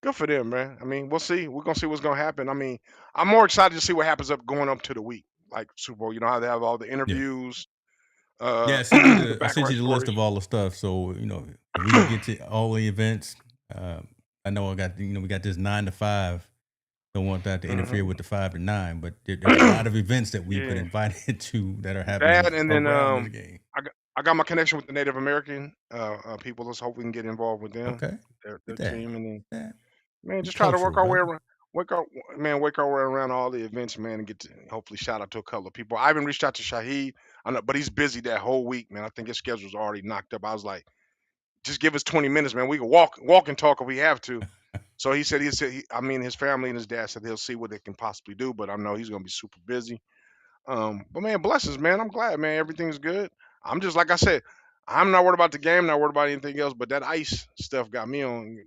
[SPEAKER 2] good for them, man. I mean, we'll see. We're gonna see what's gonna happen. I mean, I'm more excited to see what happens going up to the week, like Super Bowl. You know how they have all the
[SPEAKER 1] Yeah.
[SPEAKER 2] interviews,
[SPEAKER 1] Yeah,
[SPEAKER 2] the
[SPEAKER 1] I sent
[SPEAKER 2] background
[SPEAKER 1] you the list
[SPEAKER 2] stories.
[SPEAKER 1] of all the stuff. So if we can get to all the events. I know I got we got this 9 to 5. Don't want that to interfere
[SPEAKER 2] Hmm.
[SPEAKER 1] with the 5 to 9, but there's a lot of events that we've been
[SPEAKER 2] Yeah,
[SPEAKER 1] invited to that are happening
[SPEAKER 2] that and then
[SPEAKER 1] around this game.
[SPEAKER 2] I got my connection with the Native American people. Let's hope we can get involved with them,
[SPEAKER 1] Okay,
[SPEAKER 2] their
[SPEAKER 1] get that.
[SPEAKER 2] team, and then
[SPEAKER 1] Yeah,
[SPEAKER 2] man,
[SPEAKER 1] be
[SPEAKER 2] just try to work
[SPEAKER 1] cultural,
[SPEAKER 2] our way
[SPEAKER 1] brother.
[SPEAKER 2] around. Work our way around all the events, man, and get to hopefully shout out to a couple of people. I haven't reached out to Shaheed, I know, but he's busy that whole week, man. I think his schedule's already knocked up. I was like, just give us 20 minutes, man. We can walk and talk if we have to. So I mean, his family and his dad said he'll see what they can possibly do, but I know he's gonna be super busy. But man, blessings, man. I'm glad, man. Everything's good. I'm just like I said, I'm not worried about the game, not worried about anything else. But that ice stuff got me a little.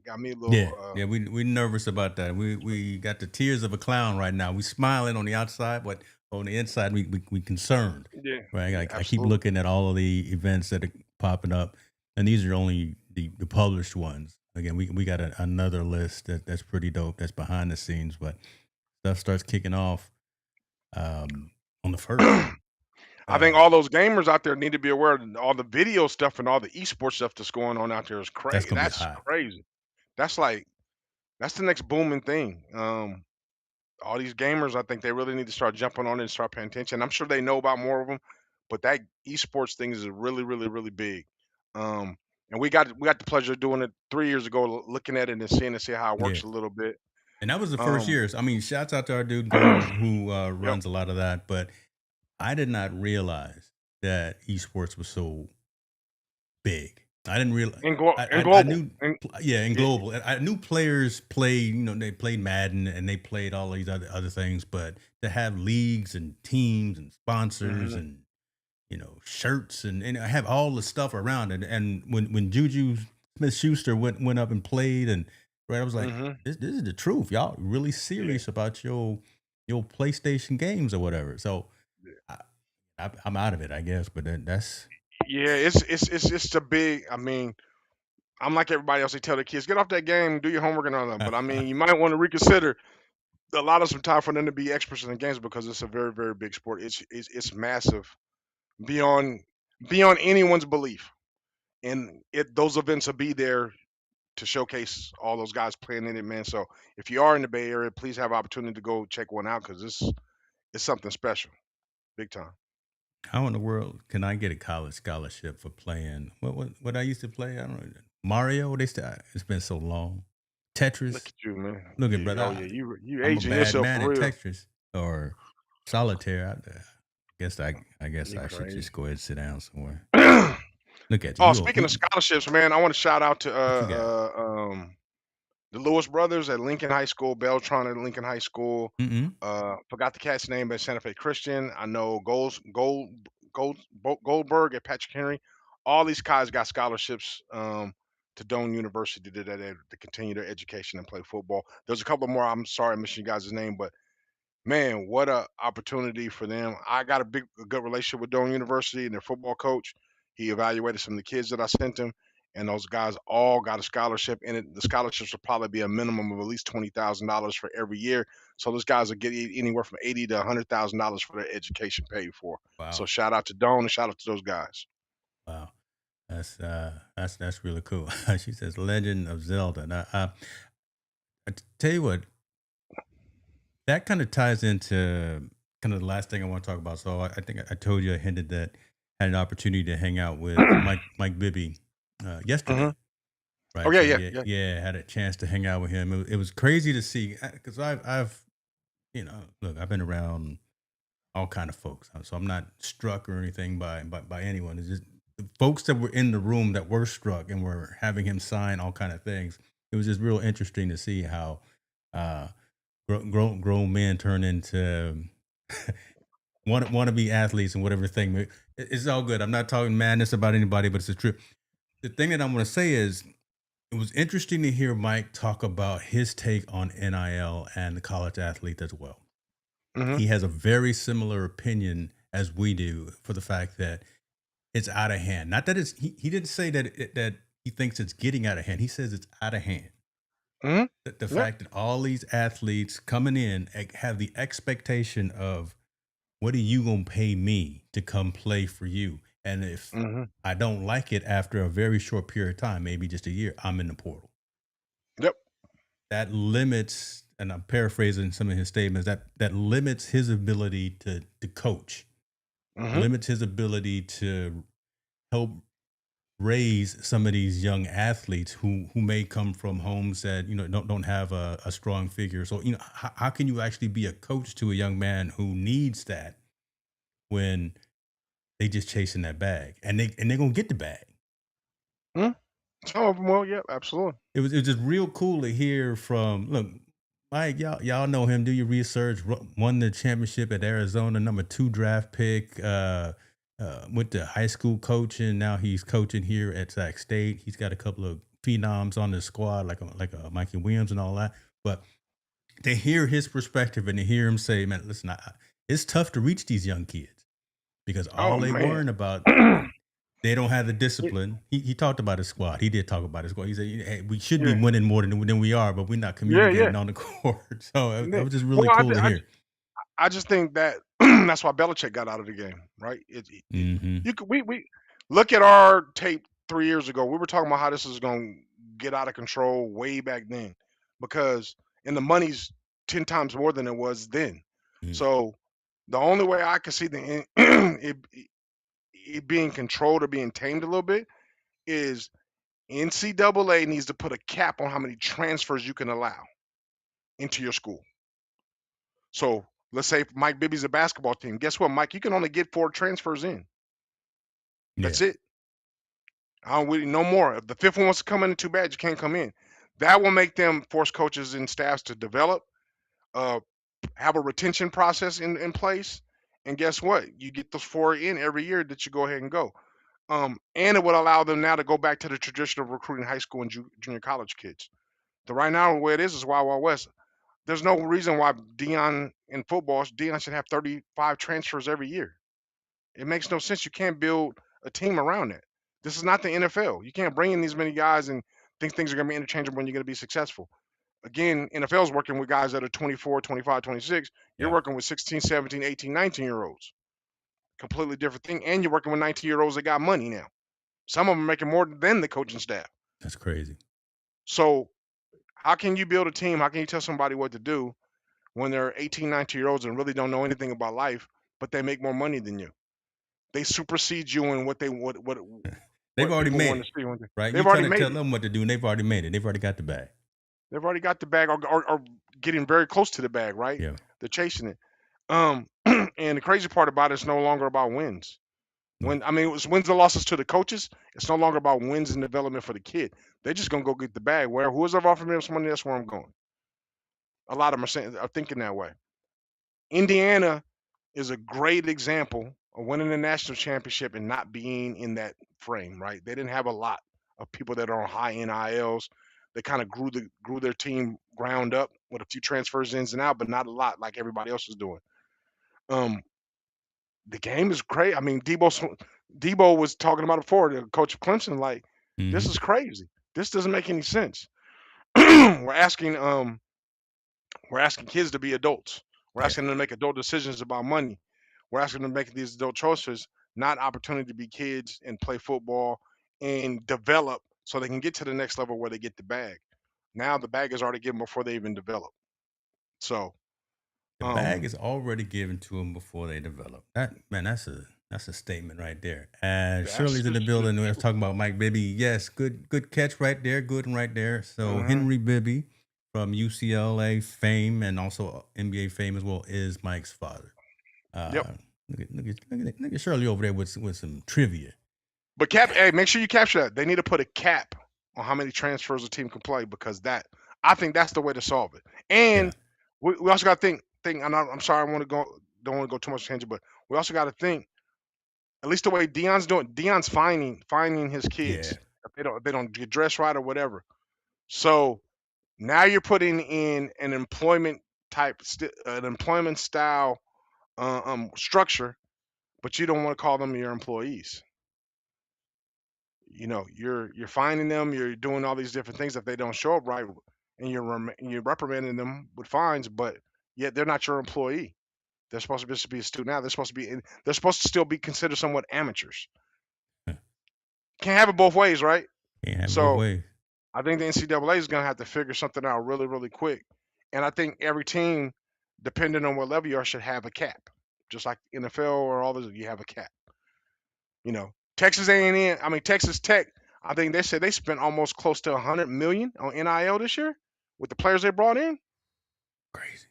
[SPEAKER 1] Yeah, yeah, we nervous about that. We got the tears of a clown right now. We smiling on the outside, but on the inside we concerned.
[SPEAKER 2] Yeah,
[SPEAKER 1] Right,
[SPEAKER 2] yeah,
[SPEAKER 1] I keep
[SPEAKER 2] absolutely.
[SPEAKER 1] looking at all of the events that are popping up, and these are only the published ones. Again, we got another list that's pretty dope. That's behind the scenes, but stuff starts kicking off on the first.
[SPEAKER 2] I think
[SPEAKER 1] Uh,
[SPEAKER 2] all those gamers out there need to be aware of all the video stuff and all the esports stuff that's going on out there is
[SPEAKER 1] that's
[SPEAKER 2] crazy.
[SPEAKER 1] gonna be
[SPEAKER 2] That's
[SPEAKER 1] hot.
[SPEAKER 2] crazy. That's like that's the next booming thing. All these gamers, I think they really need to start jumping on it and start paying attention. I'm sure they know about more of them, but that esports thing is really, really, really big. Um, and we got the pleasure of doing it 3 years ago, looking at it and seeing to see how it
[SPEAKER 1] Yeah,
[SPEAKER 2] works a little bit.
[SPEAKER 1] and that was the first
[SPEAKER 2] Um,
[SPEAKER 1] years. I mean, shouts out to our dude who
[SPEAKER 2] yep,
[SPEAKER 1] runs a lot of that, but I did not realize that esports was so big. I didn't realize.
[SPEAKER 2] and
[SPEAKER 1] I
[SPEAKER 2] global,
[SPEAKER 1] knew,
[SPEAKER 2] and
[SPEAKER 1] yeah, in
[SPEAKER 2] yeah,
[SPEAKER 1] global, I knew players played. They played Madden and they played all these other things, but to have leagues and teams and sponsors
[SPEAKER 2] hmm
[SPEAKER 1] and shirts and have all the stuff around it. And when Juju Smith Schuster went up and played, and right, I was like,
[SPEAKER 2] hmm
[SPEAKER 1] this is the truth. Y'all really
[SPEAKER 2] yeah,
[SPEAKER 1] serious about your PlayStation games or whatever. So I, I'm out of it, I guess. But that's
[SPEAKER 2] yeah. It's a big. I mean, I'm like everybody else. They tell their kids get off that game, do your homework and all that. But I mean, you might want to reconsider a lot of some time for them to be experts in the games because it's a very, very big sport. It's massive beyond anyone's belief, and those events will be there to showcase all those guys playing in it, man. So if you are in the Bay Area, please have opportunity to go check one out because it's something special, big time.
[SPEAKER 1] how in the world can I get a college scholarship for playing what I used to play? I don't know. Mario. It's been so long.
[SPEAKER 2] Look
[SPEAKER 1] Tetris.
[SPEAKER 2] at you, man.
[SPEAKER 1] Look at
[SPEAKER 2] Yeah,
[SPEAKER 1] brother.
[SPEAKER 2] oh yeah, you
[SPEAKER 1] I'm a
[SPEAKER 2] aging
[SPEAKER 1] bad
[SPEAKER 2] yourself
[SPEAKER 1] man
[SPEAKER 2] for
[SPEAKER 1] at
[SPEAKER 2] real.
[SPEAKER 1] Tetris or solitaire. I guess I
[SPEAKER 2] You
[SPEAKER 1] should
[SPEAKER 2] crazy.
[SPEAKER 1] just go ahead and sit down somewhere. Look at you.
[SPEAKER 2] Oh,
[SPEAKER 1] You
[SPEAKER 2] speaking of
[SPEAKER 1] you
[SPEAKER 2] scholarships, man, I want to shout out to
[SPEAKER 1] what you got?
[SPEAKER 2] the Lewis brothers at Lincoln High School, Beltron at Lincoln High School.
[SPEAKER 1] Mm-mm.
[SPEAKER 2] Forgot the cat's name at Santa Fe Christian. I know Goldberg at Patrick Henry. All these guys got scholarships to Doane University to continue their education and play football. There's a couple more. I'm sorry I missed you guys' name, but man, what a opportunity for them. I got a good relationship with Doane University and their football coach. He evaluated some of the kids that I sent him, and those guys all got a scholarship. And the scholarships will probably be a minimum of at least $20,000 for every year. So those guys will get anywhere from $80 to $100,000 for their education paid for. So
[SPEAKER 1] Wow.
[SPEAKER 2] shout out to Doane and shout out to those guys.
[SPEAKER 1] Wow. That's really cool. She says Legend of Zelda. And I tell you what, that kind of ties into kind of the last thing I want to talk about. So I think I told you I hinted that I had an opportunity to hang out with Mike Bibby
[SPEAKER 2] Hmm.
[SPEAKER 1] yesterday,
[SPEAKER 2] Oh
[SPEAKER 1] right?
[SPEAKER 2] yeah,
[SPEAKER 1] So
[SPEAKER 2] yeah,
[SPEAKER 1] yeah,
[SPEAKER 2] yeah.
[SPEAKER 1] yeah, had a chance to hang out with him. It was crazy to see because I've look, I've been around all kind of folks, so I'm not struck or anything by anyone. It's just the folks that were in the room that were struck and were having him sign all kind of things. It was just real interesting to see how uh, grown men turn into want to be athletes and whatever thing. It's all good. I'm not talking madness about anybody, but it's the truth. The thing that I'm going to say is it was interesting to hear Mike talk about his take on NIL and the college athlete as well.
[SPEAKER 2] Hmm.
[SPEAKER 1] He has a very similar opinion as we do for the fact that it's out of hand. Not that he didn't say that he thinks it's getting out of hand. He says it's out of hand.
[SPEAKER 2] Hmm.
[SPEAKER 1] The
[SPEAKER 2] Yep.
[SPEAKER 1] fact that all these athletes coming in have the expectation of what are you gonna pay me to come play for you? And if
[SPEAKER 2] Hmm.
[SPEAKER 1] I don't like it after a very short period of time, maybe just a year, I'm in the portal.
[SPEAKER 2] Yep.
[SPEAKER 1] That limits, and I'm paraphrasing some of his statements, that limits his ability to coach,
[SPEAKER 2] Hmm.
[SPEAKER 1] limits his ability to help raise some of these young athletes who may come from homes that don't have a strong figure. So how can you actually be a coach to a young man who needs that when they just chasing that bag and they're gonna get the bag.
[SPEAKER 2] Hmm. Some of them will. Yep. Absolutely.
[SPEAKER 1] It was just real cool to hear from look, Mike, y'all know him. Do your research. Won the championship at Arizona, number 2 draft pick. Went to high school coaching. Now he's coaching here at Sac State. He's got a couple of phenoms on the squad, like Mikey Williams and all that. But to hear his perspective and to hear him say, "Man, listen, it's tough to reach these young kids because
[SPEAKER 2] Oh
[SPEAKER 1] all they
[SPEAKER 2] man.
[SPEAKER 1] worrying about they don't have the discipline." He talked about his squad. He did talk about his squad. He said, "Hey, we should be
[SPEAKER 2] Yeah.
[SPEAKER 1] winning more than we are, but we're not
[SPEAKER 2] Yeah. Yeah.
[SPEAKER 1] communicating on the court." So it
[SPEAKER 2] Yeah.
[SPEAKER 1] was just really
[SPEAKER 2] Well,
[SPEAKER 1] cool to hear.
[SPEAKER 2] I just think that that's why Belichick got out of the game, right?
[SPEAKER 1] Hmm.
[SPEAKER 2] You could we look at our tape 3 years ago. We were talking about how this is going to get out of control way back then, because and the money's 10 times more than it was then. So the only way I could see it being controlled or being tamed a little bit is NCAA needs to put a cap on how many transfers you can allow into your school. So let's say if Mike Bibby's a basketball team. Guess what, Mike? You can only get 4 transfers in.
[SPEAKER 1] Yeah,
[SPEAKER 2] That's it. I don't really no more. If the fifth one wants to come in, too bad you can't come in. That will make them force coaches and staffs to develop, uh, have a retention process in place. And guess what? You get those 4 in every year that you go ahead and go. And it would allow them now to go back to the tradition of recruiting high school and junior college kids. The right now the way it is Wild Wild West. There's no reason why Deion should have 35 transfers every year. It makes no sense. You can't build a team around that. This is not the NFL. You can't bring in these many guys and think things are going to be interchangeable and you're going to be successful. Again, NFL is working with guys that are 24, 25, 26. You're
[SPEAKER 1] yeah,
[SPEAKER 2] working with 16, 17, 18, 19-year-olds. Completely different thing. And you're working with 19-year-olds that got money now. Some of them are making more than the coaching staff.
[SPEAKER 1] that's crazy.
[SPEAKER 2] So how can you build a team? How can you tell somebody what to do when they're 18, 19-year-olds and really don't know anything about life, but they make more money than you? They supersede you in
[SPEAKER 1] They've
[SPEAKER 2] what
[SPEAKER 1] already
[SPEAKER 2] people
[SPEAKER 1] made
[SPEAKER 2] want
[SPEAKER 1] it,
[SPEAKER 2] to see.
[SPEAKER 1] right?
[SPEAKER 2] They've
[SPEAKER 1] You
[SPEAKER 2] already
[SPEAKER 1] trying to
[SPEAKER 2] made
[SPEAKER 1] tell
[SPEAKER 2] it.
[SPEAKER 1] them what to do, and they've already made it. They've already got the bag.
[SPEAKER 2] They've already got the bag, or getting very close to the bag, right?
[SPEAKER 1] Yeah,
[SPEAKER 2] They're chasing it. And the crazy part about it's no longer about wins. When I mean, it was wins and losses to the coaches. It's no longer about wins and development for the kid. They're just gonna go get the bag. Where who's ever offered me some money, that's where I'm going. A lot of them are thinking that way. Indiana is a great example of winning the national championship and not being in that frame. Right? They didn't have a lot of people that are on high NILs. They kind of grew their team ground up with a few transfers ins and out, but not a lot like everybody else is doing. Um, the game is great. I mean, Debo was talking about it before, the coach of Clemson, like, this
[SPEAKER 1] Mm-hmm.
[SPEAKER 2] is crazy. This doesn't make any sense. we're asking we're asking kids to be adults. We're
[SPEAKER 1] Yeah.
[SPEAKER 2] asking them to make adult decisions about money. We're asking them to make these adult choices, not opportunity to be kids and play football and develop so they can get to the next level where they get the bag. Now the bag is already given before they even develop. So,
[SPEAKER 1] The bag is already given to them before they develop. That man, that's a statement right there.
[SPEAKER 2] that's
[SPEAKER 1] Shirley's in the building. We're talking about Mike Bibby. Yes, good catch right there. Good one right there. So
[SPEAKER 2] Mhm.
[SPEAKER 1] Henry Bibby from UCLA fame and also NBA fame as well is Mike's father.
[SPEAKER 2] Yep.
[SPEAKER 1] Look at Shirley over there with some trivia.
[SPEAKER 2] But hey, make sure you capture that. They need to put a cap on how many transfers a team can play because I think that's the way to solve it.
[SPEAKER 1] Yeah,
[SPEAKER 2] And we also got to think. I'm sorry, don't want to go too much tangent, but we also got to think. At least the way Deion's doing, Deion's finding his
[SPEAKER 1] yeah.
[SPEAKER 2] kids if they don't get dressed right or whatever. So now you're putting in an employment an employment style structure, but you don't want to call them your employees. You're finding them, you're doing all these different things if they don't show up right, and you're reprimanding them with fines, but yet they're not your employee. They're supposed to just be a student now. They're supposed to still be considered somewhat amateurs. Can't have it both ways, right?
[SPEAKER 1] Can't have it both
[SPEAKER 2] So
[SPEAKER 1] ways.
[SPEAKER 2] I think the NCAA is going to have to figure something out really, really quick. And I think every team, depending on what level you are, should have a cap, just like NFL or all those. You have a cap. Texas A&M. I mean Texas Tech. I think they said they spent almost close to 100 million on NIL this year with the players they brought in.
[SPEAKER 1] Crazy.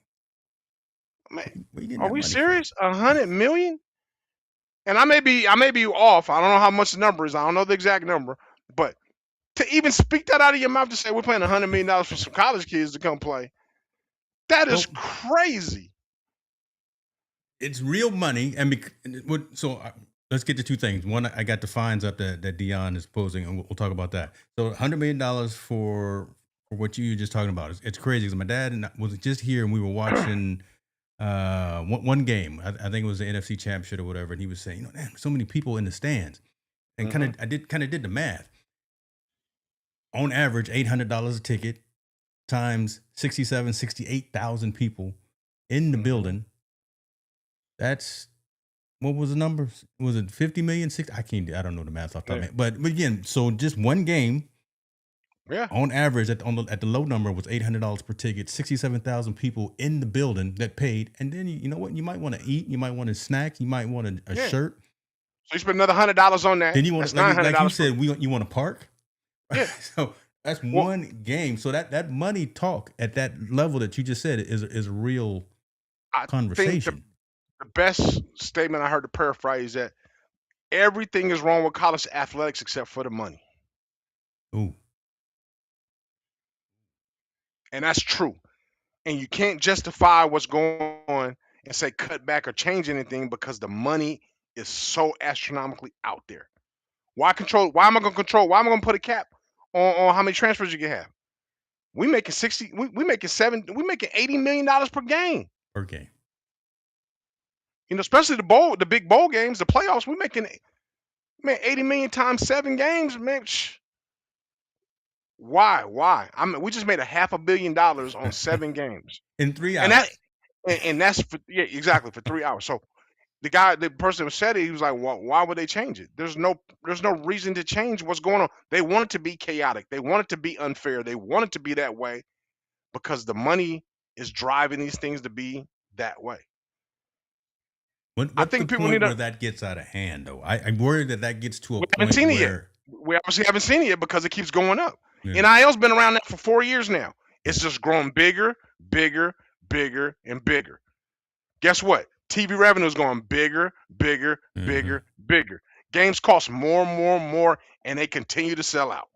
[SPEAKER 2] Man,
[SPEAKER 1] Where you getting
[SPEAKER 2] are
[SPEAKER 1] that
[SPEAKER 2] we
[SPEAKER 1] money from?
[SPEAKER 2] serious? 100 million? And I may be off. I don't know how much the number is. I don't know the exact number, but to even speak that out of your mouth to say we're paying $100 million for some college kids to come play, that is
[SPEAKER 1] Well,
[SPEAKER 2] crazy.
[SPEAKER 1] it's real money, let's get to two things. One, I got the fines up that Deion is posing, and we'll talk about that. So, $100 million for what you were just talking about. It's crazy because my dad and I was just here, and we were watching one game. I think it was the NFC Championship or whatever, and he was saying, man, so many people in the stands, and
[SPEAKER 2] Mm-hmm.
[SPEAKER 1] I did the math. On average, $800 a ticket times 68,000 people in the
[SPEAKER 2] Mm-hmm.
[SPEAKER 1] building. That's what was the number? Was it 50 million? I don't know the math off the top of my head. But again, so just one game
[SPEAKER 2] Yeah.
[SPEAKER 1] on average at the low number was $800 per ticket, 67,000 people in the building that paid. And then you know what? You might want to eat, you might want a snack, you might want a
[SPEAKER 2] Yeah.
[SPEAKER 1] shirt.
[SPEAKER 2] So you spend another $100 on that.
[SPEAKER 1] Then you want
[SPEAKER 2] That's
[SPEAKER 1] like you
[SPEAKER 2] $900.
[SPEAKER 1] said, you want to park.
[SPEAKER 2] Yeah.
[SPEAKER 1] So that's
[SPEAKER 2] Well,
[SPEAKER 1] one game. So that money talk at that level that you just said is a real
[SPEAKER 2] I think
[SPEAKER 1] conversation.
[SPEAKER 2] the best statement I heard to paraphrase that everything is wrong with college athletics except for the money.
[SPEAKER 1] Ooh.
[SPEAKER 2] And that's true. And you can't justify what's going on and say cut back or change anything because the money is so astronomically out there. Why am I going to control? Why am I going to put a cap on how many transfers you can have? We making 60, we making $80 million per game.
[SPEAKER 1] Per game.
[SPEAKER 2] Especially the big bowl games, the playoffs, we making 80 million times 7 games, man. Why? We just made $500 million on 7 games.
[SPEAKER 1] In 3
[SPEAKER 2] And
[SPEAKER 1] hours.
[SPEAKER 2] that's exactly for 3 hours. So the person who said it, he was like, why would they change it? There's no reason to change what's going on. They want it to be chaotic. They want it to be unfair. They want it to be that way because the money is driving these things to be that way. I
[SPEAKER 1] What's the
[SPEAKER 2] think people
[SPEAKER 1] point
[SPEAKER 2] need
[SPEAKER 1] where
[SPEAKER 2] to.
[SPEAKER 1] that gets out of hand, though? I'm worried that gets to a
[SPEAKER 2] We haven't
[SPEAKER 1] point
[SPEAKER 2] seen it yet.
[SPEAKER 1] where
[SPEAKER 2] We obviously haven't seen it yet because it keeps going up.
[SPEAKER 1] yeah,
[SPEAKER 2] NIL's been around now for 4 years now. It's
[SPEAKER 1] Yeah.
[SPEAKER 2] just growing bigger, bigger, and bigger. Guess what? TV revenue is going bigger,
[SPEAKER 1] Mhm.
[SPEAKER 2] bigger. Games cost more and more and more, and they continue to sell out.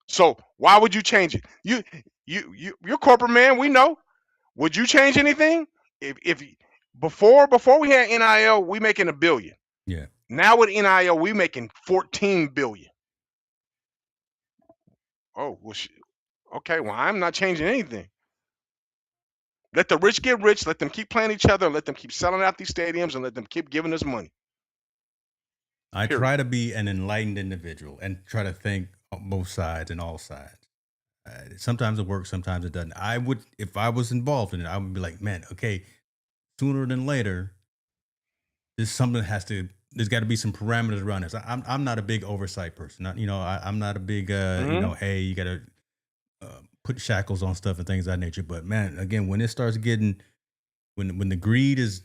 [SPEAKER 2] So why would you change it? You're corporate man. We know. Would you change anything? If before we had NIL, we making $1 billion.
[SPEAKER 1] Yeah.
[SPEAKER 2] Now with NIL, we making $14 billion. Oh well, okay. Well, I'm not changing anything. Let the rich get rich. Let them keep playing each other. Let them keep selling out these stadiums, and let them keep giving us money.
[SPEAKER 1] I
[SPEAKER 2] Period.
[SPEAKER 1] try to be an enlightened individual and try to think on both sides and all sides. Sometimes it works, sometimes it doesn't. I would, if I was involved in it, I would be like, man, okay, sooner than later, there's something that has to. There's got to be some parameters around this. I'm not a big oversight person. I'm not a big
[SPEAKER 2] Mhm.
[SPEAKER 1] hey, you got to put shackles on stuff and things of that nature. But man, again, when it starts getting when the greed is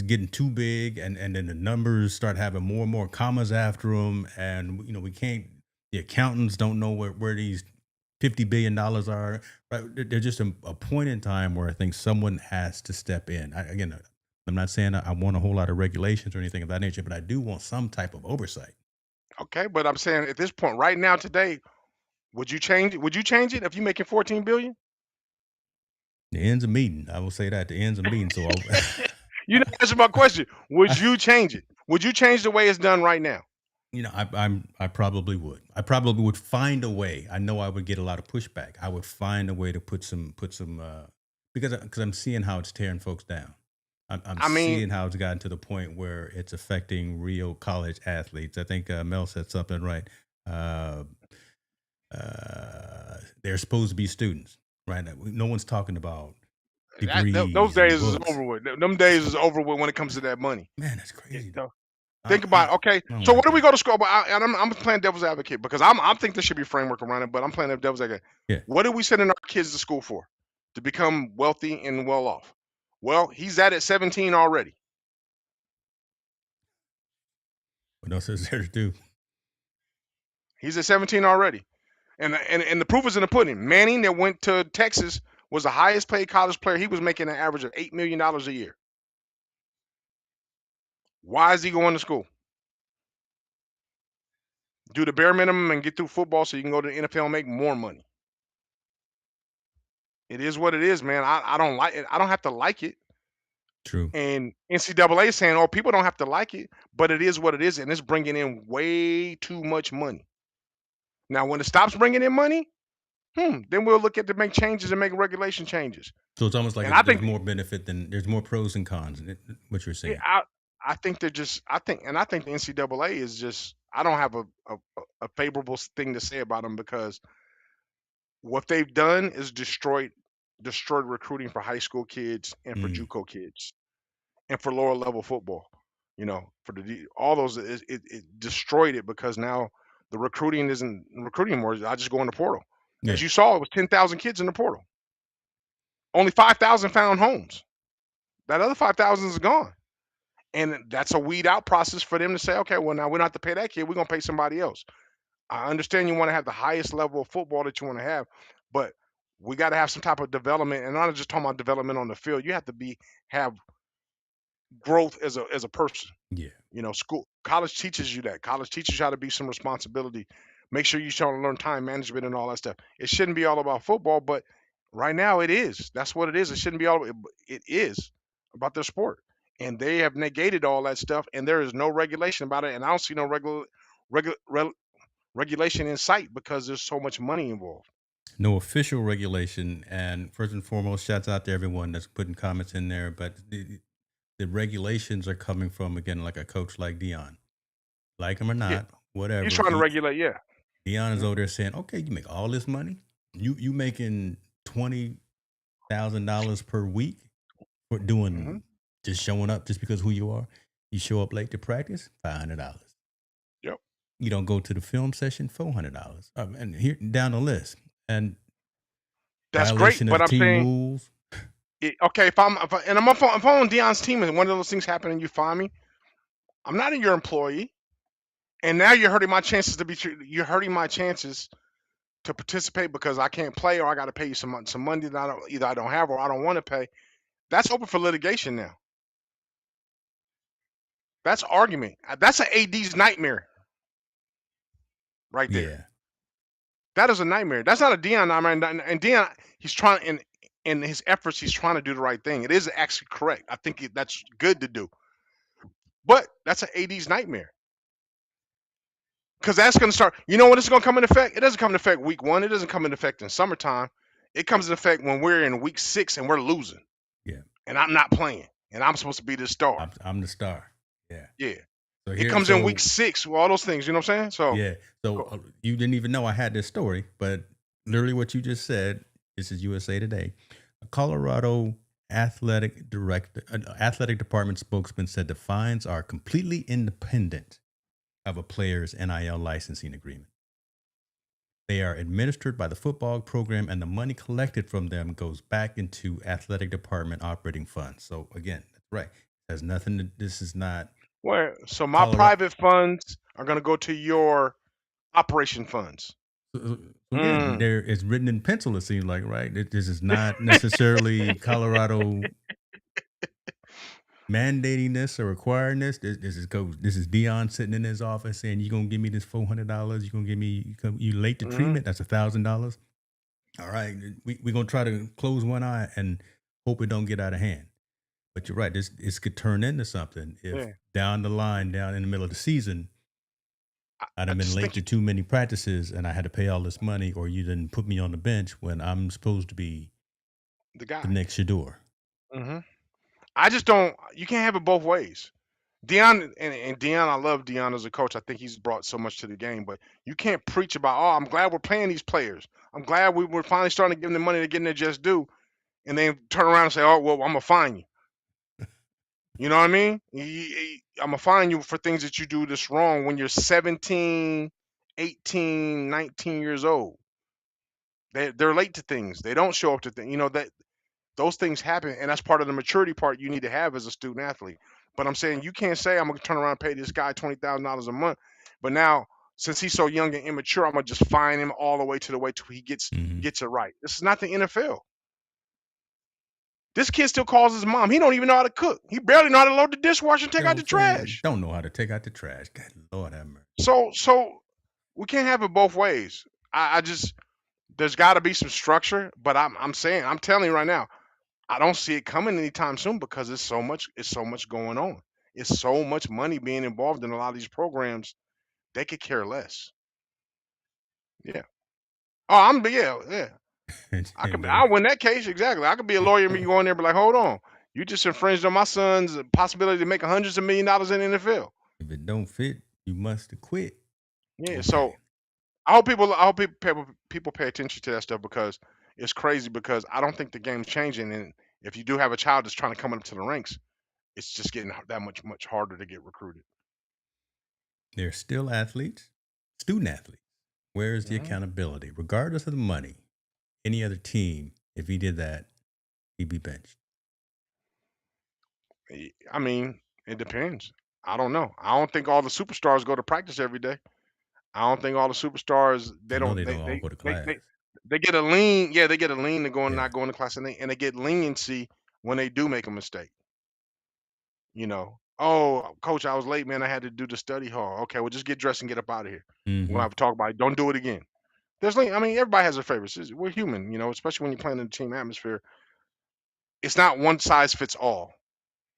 [SPEAKER 1] getting too big and then the numbers start having more and more commas after them, and we can't, the accountants don't know where these $50 billion are, right? There's just a point in time where I think someone has to step in. Again, I'm not saying I want a whole lot of regulations or anything of that nature, but I do want some type of oversight.
[SPEAKER 2] Okay, but I'm saying at this point, right now, today, would you change it? Would you change it if you're making 14 billion?
[SPEAKER 1] The ends of meeting, I will say that, the ends of meeting. So
[SPEAKER 2] You didn't answer my question. Would you change it? Would you change the way it's done right now?
[SPEAKER 1] I probably would. I probably would find a way. I know I would get a lot of pushback. I would find a way to put some because I'm seeing how it's tearing folks down. I'm
[SPEAKER 2] I mean,
[SPEAKER 1] seeing how it's gotten to the point where it's affecting real college athletes. I think Mel said something right. Uh, they're supposed to be students, right? No one's talking about
[SPEAKER 2] those
[SPEAKER 1] degrees
[SPEAKER 2] days
[SPEAKER 1] and
[SPEAKER 2] is
[SPEAKER 1] books.
[SPEAKER 2] over with. Them days is over with when it comes to that money.
[SPEAKER 1] Man, that's
[SPEAKER 2] Yeah,
[SPEAKER 1] crazy.
[SPEAKER 2] no.
[SPEAKER 1] I
[SPEAKER 2] Think about
[SPEAKER 1] I,
[SPEAKER 2] it. Okay,
[SPEAKER 1] I don't
[SPEAKER 2] so
[SPEAKER 1] like
[SPEAKER 2] what do we
[SPEAKER 1] that.
[SPEAKER 2] go to school? But I'm playing devil's advocate because I think there should be a framework around it. But I'm playing devil's advocate.
[SPEAKER 1] Yeah.
[SPEAKER 2] What are we sending our kids to school for? To become wealthy and well off. Well, he's at 17 already.
[SPEAKER 1] What else is there to do?
[SPEAKER 2] He's at 17 already. And the proof is in the pudding. Manning, that went to Texas, was the highest paid college player. He was making an average of $8 million a year. Why is he going to school? Do the bare minimum and get through football so you can go to the NFL and make more money. It is what it is, man. I don't like it. I don't have to like it.
[SPEAKER 1] True.
[SPEAKER 2] And NCAA is saying, oh, people don't have to like it, but it is what it is, and it's bringing in way too much money. Now, when it stops bringing in money, then we'll look at to make changes and make regulation changes.
[SPEAKER 1] So it's almost like
[SPEAKER 2] And I
[SPEAKER 1] there's
[SPEAKER 2] think
[SPEAKER 1] more benefit than there's more pros and cons in it, what you're
[SPEAKER 2] Yeah,
[SPEAKER 1] saying.
[SPEAKER 2] I think they're just I think the NCAA is just I don't have a favorable thing to say about them because what they've done is destroyed recruiting for high school kids and for
[SPEAKER 1] Mm,
[SPEAKER 2] JUCO kids and for lower level football. For all those it destroyed it because now the recruiting isn't recruiting anymore. I just go in the portal. As
[SPEAKER 1] yeah.
[SPEAKER 2] you saw, it was 10,000 kids in the portal. Only 5,000 found homes. That other 5,000 is gone. And that's a weed out process for them to say, okay, well, now we don't have to pay that kid. We're going to pay somebody else. I understand you want to have the highest level of football that you want to have, but we got to have some type of development. And I'm not just talking about development on the field. You have to have growth as a person.
[SPEAKER 1] Yeah.
[SPEAKER 2] College teaches you that. College teaches you how to be some responsibility. Make sure you try to learn time management and all that stuff. It shouldn't be all about football, but right now it is. That's what it is. It shouldn't be all. It is about their sport, and they have negated all that stuff, and there is no regulation about it. And I don't see no regu- rel- regulation in sight because there's so much money involved.
[SPEAKER 1] No official regulation. And first and foremost, shouts out to everyone that's putting comments in there. But the regulations are coming from, again, like a coach like Dion. Like him or
[SPEAKER 2] Yeah,
[SPEAKER 1] not,
[SPEAKER 2] he's
[SPEAKER 1] whatever.
[SPEAKER 2] trying to regulate. Yeah.
[SPEAKER 1] Dion is
[SPEAKER 2] Mhm.
[SPEAKER 1] over there saying, okay, you make all this money. You making $20,000 per week for
[SPEAKER 2] Mhm.
[SPEAKER 1] doing just showing up just because who you are. You show up late to practice, $500.
[SPEAKER 2] Yep.
[SPEAKER 1] You don't go to the film session, $400. And here down the list. And
[SPEAKER 2] That's great,
[SPEAKER 1] violation
[SPEAKER 2] but
[SPEAKER 1] of
[SPEAKER 2] I'm
[SPEAKER 1] team
[SPEAKER 2] saying,
[SPEAKER 1] rules.
[SPEAKER 2] okay, and if I'm on Dion's team and one of those things happen and you fire me, I'm not your employee, and now you're hurting my chances to be. You're hurting my chances to participate because I can't play or I got to pay you some money that I don't have or I don't want to pay. That's open for litigation now. That's argument. That's an AD's nightmare right there.
[SPEAKER 1] Yeah.
[SPEAKER 2] That is a nightmare. That's not a Deion nightmare. And Deion, he's trying in his efforts, he's trying to do the right thing. It is actually correct. I think that's good to do. But that's an AD's nightmare. Because that's going to start. You know when it's going to come into effect? It doesn't come into effect week 1. It doesn't come into effect in summertime. It comes into effect when we're in week 6 and we're losing.
[SPEAKER 1] Yeah.
[SPEAKER 2] And I'm not playing. And I'm supposed to be the star.
[SPEAKER 1] I'm the star. Yeah.
[SPEAKER 2] Yeah.
[SPEAKER 1] So
[SPEAKER 2] It comes in week 6 with all those things. You know what I'm saying? So
[SPEAKER 1] yeah. So you didn't even know I had this story, but literally what you just said. This is USA Today. A Colorado athletic department spokesman said the fines are completely independent of a player's NIL licensing agreement. They are administered by the football program, and the money collected from them goes back into athletic department operating funds. So again, that's right. It has nothing to. This is not.
[SPEAKER 2] Where? So my private funds are going to go to your operation funds.
[SPEAKER 1] So again, there it's written in pencil. It seems like, right? This is not necessarily Colorado mandating this or requiring this. This is Deion sitting in his office saying, "You're gonna give me this $400. You're gonna give me you late to treatment. That's $1,000. All right, we're gonna try to close one eye and hope it don't get out of hand." But you're right. This could turn into something if down the line, down in the middle of the season, I'd have been late to too many practices and I had to pay all this money, or you didn't put me on the bench when I'm supposed to be
[SPEAKER 2] the guy,
[SPEAKER 1] the next Shador.
[SPEAKER 2] I just don't. You can't have it both ways. Deion and Deion, I love Deion as a coach. I think he's brought so much to the game, but you can't preach about, oh, I'm glad we're paying these players. I'm glad we're finally starting to give them the money to get in their just due, and then turn around and say, oh, well, I'm gonna fine you. You know what I mean? I'm gonna fine you for things that you do this wrong when you're 17, 18, 19 years old. They're late to things. They don't show up to things. You know that those things happen, and that's part of the maturity part you need to have as a student athlete. But I'm saying you can't say I'm gonna turn around and pay this guy $20,000 a month, but now since he's so young and immature, I'm gonna just fine him all the way till he gets it right. This is not the NFL. This kid still calls his mom. He don't even know how to cook. He barely know how to load the dishwasher and take out the trash.
[SPEAKER 1] Don't know how to take out the trash. God, Lord have mercy.
[SPEAKER 2] So we can't have it both ways. I just there's got to be some structure. But I'm telling you right now, I don't see it coming anytime soon because it's so much going on. It's so much money being involved in a lot of these programs. They could care less. Yeah. Oh, yeah. I'll win that case exactly. I could be a lawyer and go in there and be like, hold on, you just infringed on my son's possibility to make hundreds of $millions in the NFL.
[SPEAKER 1] If it don't fit, you must quit.
[SPEAKER 2] Yeah. Okay. So I hope people pay attention to that stuff because it's crazy. Because I don't think the game's changing, and if you do have a child that's trying to come up to the ranks, it's just getting that much harder to get recruited.
[SPEAKER 1] They're still athletes, student athletes. Where is the accountability? Regardless of the money, any other team, if he did that, he'd be benched.
[SPEAKER 2] I mean, it depends. I don't know. I don't think all the superstars go to practice every day. I don't think all the superstars they don't
[SPEAKER 1] all go to class.
[SPEAKER 2] They get a lean. Yeah, they get a lean to not going to class, and they get leniency when they do make a mistake. You know, oh, coach, I was late, man. I had to do the study hall. Okay, well, just get dressed and get up out of here. We'll have to talk about it. Don't do it again. I mean, everybody has their favorites. We're human, you know, especially when you're playing in a team atmosphere. It's not one size fits all.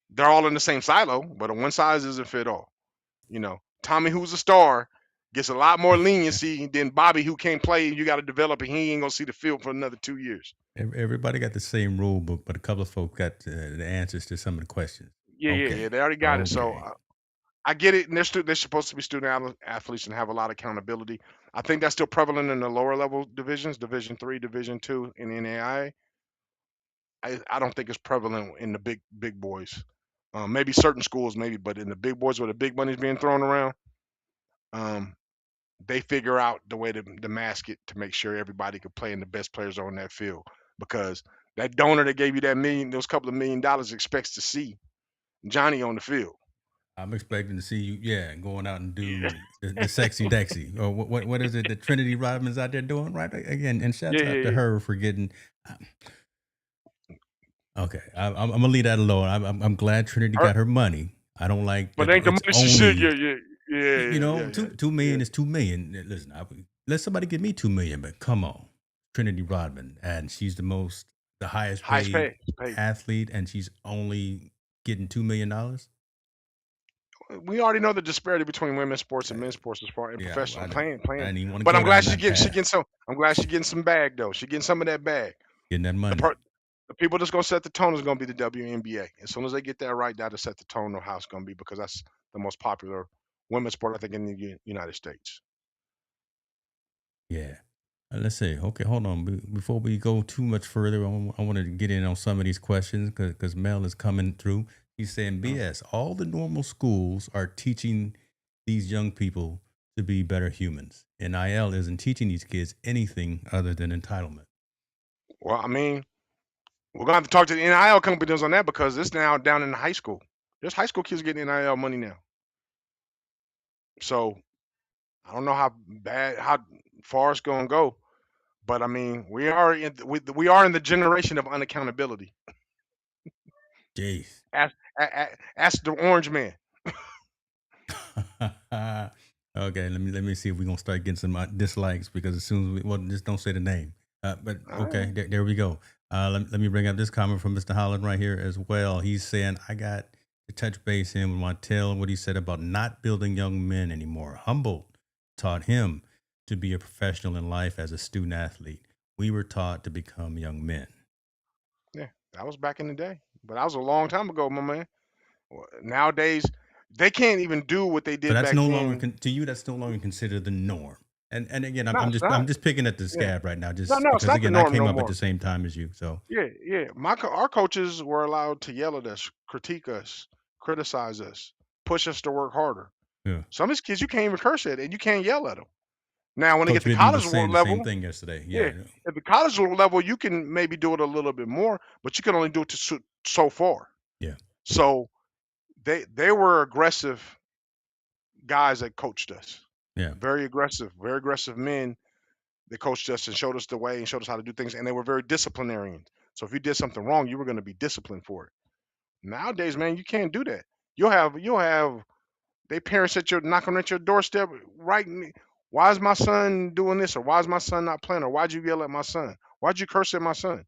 [SPEAKER 2] They're all in the same silo, but a one size doesn't fit all. You know, Tommy, who's a star, gets a lot more leniency than Bobby, who can't play. You got to develop, and he ain't gonna see the field for another 2 years.
[SPEAKER 1] Everybody got the same rule, but a couple of folks got the answers to some of the questions.
[SPEAKER 2] Yeah. They already got it. So I get it. And they're supposed to be student athletes and have a lot of accountability. I think that's still prevalent in the lower level divisions, Division III, Division II, and NAIA. I don't think it's prevalent in the big boys. Maybe certain schools, maybe, but in the big boys where the big money's being thrown around, they figure out the way to mask it to make sure everybody could play and the best players are on that field. Because that donor that gave you those couple of $1 million expects to see Johnny on the field.
[SPEAKER 1] I'm expecting to see you, going out and do the sexy Dexy. Or what is it that Trinity Rodman's out there doing, right? Again, and shout out to her for getting. Okay, I'm gonna leave that alone. I'm glad Trinity got her money. I don't like
[SPEAKER 2] But
[SPEAKER 1] that
[SPEAKER 2] ain't the
[SPEAKER 1] it's
[SPEAKER 2] money she should.
[SPEAKER 1] only
[SPEAKER 2] Yeah, yeah, yeah,
[SPEAKER 1] you
[SPEAKER 2] yeah,
[SPEAKER 1] know,
[SPEAKER 2] yeah,
[SPEAKER 1] two
[SPEAKER 2] yeah.
[SPEAKER 1] million is 2 million. Listen, let somebody give me 2 million, but come on, Trinity Rodman, and she's the highest
[SPEAKER 2] Highest
[SPEAKER 1] paid
[SPEAKER 2] paid.
[SPEAKER 1] athlete, and she's only getting $2 million.
[SPEAKER 2] We already know the disparity between women's sports
[SPEAKER 1] Uh,
[SPEAKER 2] and men's sports as far in
[SPEAKER 1] yeah,
[SPEAKER 2] professional
[SPEAKER 1] I
[SPEAKER 2] playing.
[SPEAKER 1] didn't even want to
[SPEAKER 2] But
[SPEAKER 1] go
[SPEAKER 2] I'm glad
[SPEAKER 1] down that
[SPEAKER 2] she getting
[SPEAKER 1] path.
[SPEAKER 2] some. I'm glad she getting some bag though. She getting some of that bag.
[SPEAKER 1] Getting that
[SPEAKER 2] The
[SPEAKER 1] money.
[SPEAKER 2] part, the people that's gonna set the tone is gonna be the WNBA. As soon as they get that right, that'll set the tone of how it's gonna be because that's the most popular women's sport I think in the United States.
[SPEAKER 1] Yeah. Let's see. Okay, hold on. Before we go too much further, I want to get in on some of these questions because Mel is coming through. He's saying,
[SPEAKER 2] Mm.
[SPEAKER 1] BS, all the normal schools are teaching these young people to be better humans. NIL isn't teaching these kids anything other than entitlement.
[SPEAKER 2] Well, I mean, we're gonna have to talk to the NIL companies on that because it's now down in high school. There's high school kids getting NIL money now. So I don't know how far it's gonna go, but I mean, we are in the generation of unaccountability.
[SPEAKER 1] Jeez.
[SPEAKER 2] Ask the orange man.
[SPEAKER 1] Okay, let me see if we're gonna start getting some dislikes because as soon as just don't say the name. But
[SPEAKER 2] All
[SPEAKER 1] okay,
[SPEAKER 2] right.
[SPEAKER 1] there we go. Let me bring up this comment from Mr. Holland right here as well. He's saying I got to touch base him and want to tell him what he said about not building young men anymore. Humboldt taught him to be a professional in life as a student athlete. We were taught to become young men.
[SPEAKER 2] Yeah, that was back in the day, but that was a long time ago, my man. Nowadays, they can't even do what they
[SPEAKER 1] So
[SPEAKER 2] did
[SPEAKER 1] that's
[SPEAKER 2] back
[SPEAKER 1] no longer
[SPEAKER 2] then.
[SPEAKER 1] to you. That's no longer considered the norm. And again,
[SPEAKER 2] No, it's
[SPEAKER 1] I'm
[SPEAKER 2] not.
[SPEAKER 1] just picking at the
[SPEAKER 2] Yeah.
[SPEAKER 1] scab right now,
[SPEAKER 2] No,
[SPEAKER 1] just
[SPEAKER 2] no, it's
[SPEAKER 1] because
[SPEAKER 2] not the
[SPEAKER 1] again I
[SPEAKER 2] norm
[SPEAKER 1] came
[SPEAKER 2] no
[SPEAKER 1] up at
[SPEAKER 2] more.
[SPEAKER 1] the same time as you. So
[SPEAKER 2] Yeah, yeah. Our coaches were allowed to yell at us, critique us, criticize us, push us to work harder.
[SPEAKER 1] yeah,
[SPEAKER 2] Some of these kids you can't even curse at, and you can't yell at them. Now, when they get
[SPEAKER 1] Coach
[SPEAKER 2] to
[SPEAKER 1] Bibby was
[SPEAKER 2] college
[SPEAKER 1] saying the same
[SPEAKER 2] level,
[SPEAKER 1] thing yesterday.
[SPEAKER 2] yeah,
[SPEAKER 1] Yeah,
[SPEAKER 2] at the college level, you can maybe do it a little bit more, but you can only do it to so far.
[SPEAKER 1] yeah,
[SPEAKER 2] So they were aggressive guys that coached us.
[SPEAKER 1] yeah.
[SPEAKER 2] Very aggressive men that coached us and showed us the way and showed us how to do things. And they were very disciplinarian. So if you did something wrong, you were going to be disciplined for it. Nowadays, man, you can't do that. You'll have they parents at your knocking at your doorstep writing, why is my son doing this, or why is my son not playing, or why'd you yell at my son? Why'd you curse at my son?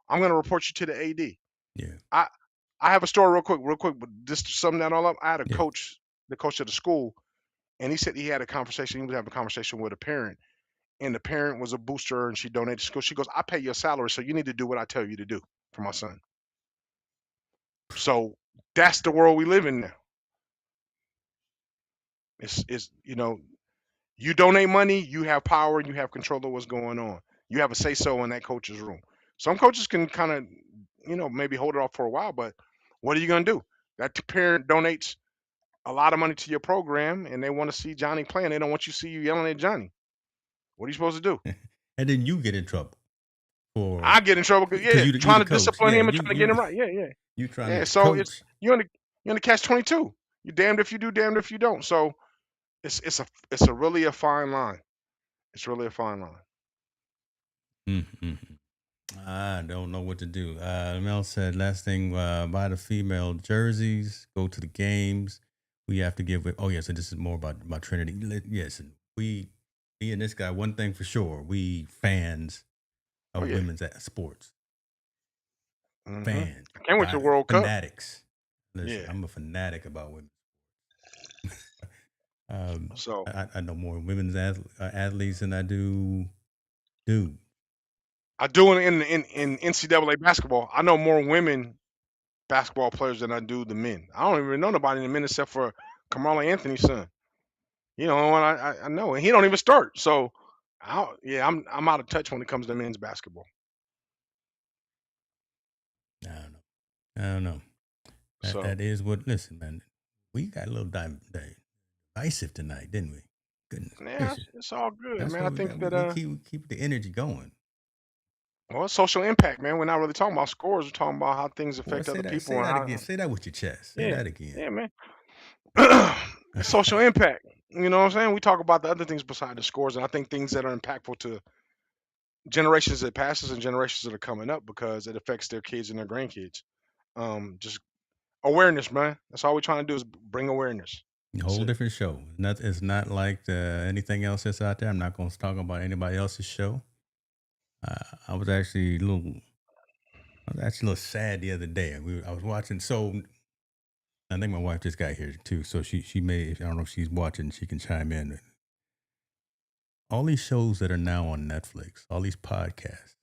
[SPEAKER 2] I'm gonna report you to the AD.
[SPEAKER 1] Yeah,
[SPEAKER 2] I I have a story real quick, but just to sum that all up, I had a
[SPEAKER 1] yeah.
[SPEAKER 2] coach, the coach of the school, and he said he had a conversation. He was having a conversation with a parent, and the parent was a booster, and she donated to school. She goes, "I pay your salary, so you need to do what I tell you to do for my son." So that's the world we live in now. It's you donate money, you have power, and you have control of what's going on. You have a say so in that coach's room. Some coaches can kind of, maybe hold it off for a while, but what are you going to do? That parent donates a lot of money to your program, and they want to see Johnny playing. They don't want you to see you yelling at Johnny. What are you supposed to do?
[SPEAKER 1] And then you get in trouble for
[SPEAKER 2] I get in trouble because
[SPEAKER 1] because you
[SPEAKER 2] trying
[SPEAKER 1] the
[SPEAKER 2] to
[SPEAKER 1] coach.
[SPEAKER 2] discipline
[SPEAKER 1] Yeah,
[SPEAKER 2] him and trying to get
[SPEAKER 1] you
[SPEAKER 2] him right. Yeah, yeah,
[SPEAKER 1] you trying
[SPEAKER 2] yeah.
[SPEAKER 1] to
[SPEAKER 2] So it's
[SPEAKER 1] coach.
[SPEAKER 2] you're in the catch 22. You're damned if you do, damned if you don't. So it's a really a fine line. It's really a fine line.
[SPEAKER 1] Mm-hmm. I don't know what to do. Mel said last thing, buy the female jerseys, go to the games. We have to give. Oh yes, and this is more about Trinity. Yes, and me and this guy. One thing for sure, we fans
[SPEAKER 2] Oh
[SPEAKER 1] of
[SPEAKER 2] yeah.
[SPEAKER 1] women's sports, fans,
[SPEAKER 2] I can't wait to the World Cup.
[SPEAKER 1] fanatics. Listen,
[SPEAKER 2] Yeah.
[SPEAKER 1] I'm a fanatic about women.
[SPEAKER 2] So
[SPEAKER 1] I know more women's athletes than I do dude.
[SPEAKER 2] I do in NCAA basketball. I know more women basketball players than I do the men. I don't even know nobody in the men except for Kamala Anthony's son. You know, and I know, and he don't even start. So, yeah, I'm out of touch when it comes to men's basketball.
[SPEAKER 1] I don't know. I don't know.
[SPEAKER 2] So,
[SPEAKER 1] That is what. Listen, man, we got a little divisive tonight, didn't we? Goodness
[SPEAKER 2] yeah,
[SPEAKER 1] gracious,
[SPEAKER 2] it's all good,
[SPEAKER 1] that's
[SPEAKER 2] man.
[SPEAKER 1] what
[SPEAKER 2] I
[SPEAKER 1] we
[SPEAKER 2] think
[SPEAKER 1] got.
[SPEAKER 2] that
[SPEAKER 1] We keep the energy going.
[SPEAKER 2] well, it's social impact, man. We're not really talking about scores. We're talking about how things
[SPEAKER 1] Boy,
[SPEAKER 2] affect other people
[SPEAKER 1] say
[SPEAKER 2] and
[SPEAKER 1] that
[SPEAKER 2] how.
[SPEAKER 1] again. Say that with your chest. Say
[SPEAKER 2] Yeah,
[SPEAKER 1] that again.
[SPEAKER 2] yeah, man. It's social impact. You know what I'm saying? We talk about the other things beside the scores, and I think things that are impactful to generations that passes and generations that are coming up because it affects their kids and their grandkids. Just Awareness, man. That's all we're trying to do is bring awareness.
[SPEAKER 1] A
[SPEAKER 2] That's
[SPEAKER 1] whole
[SPEAKER 2] it.
[SPEAKER 1] different show. It's not like anything else that's out there. I'm not going to talk about anybody else's show. I was actually a little sad the other day. I was watching. So I think my wife just got here too. So she may, I don't know if she's watching. She can chime in. All these shows that are now on Netflix, all these podcasts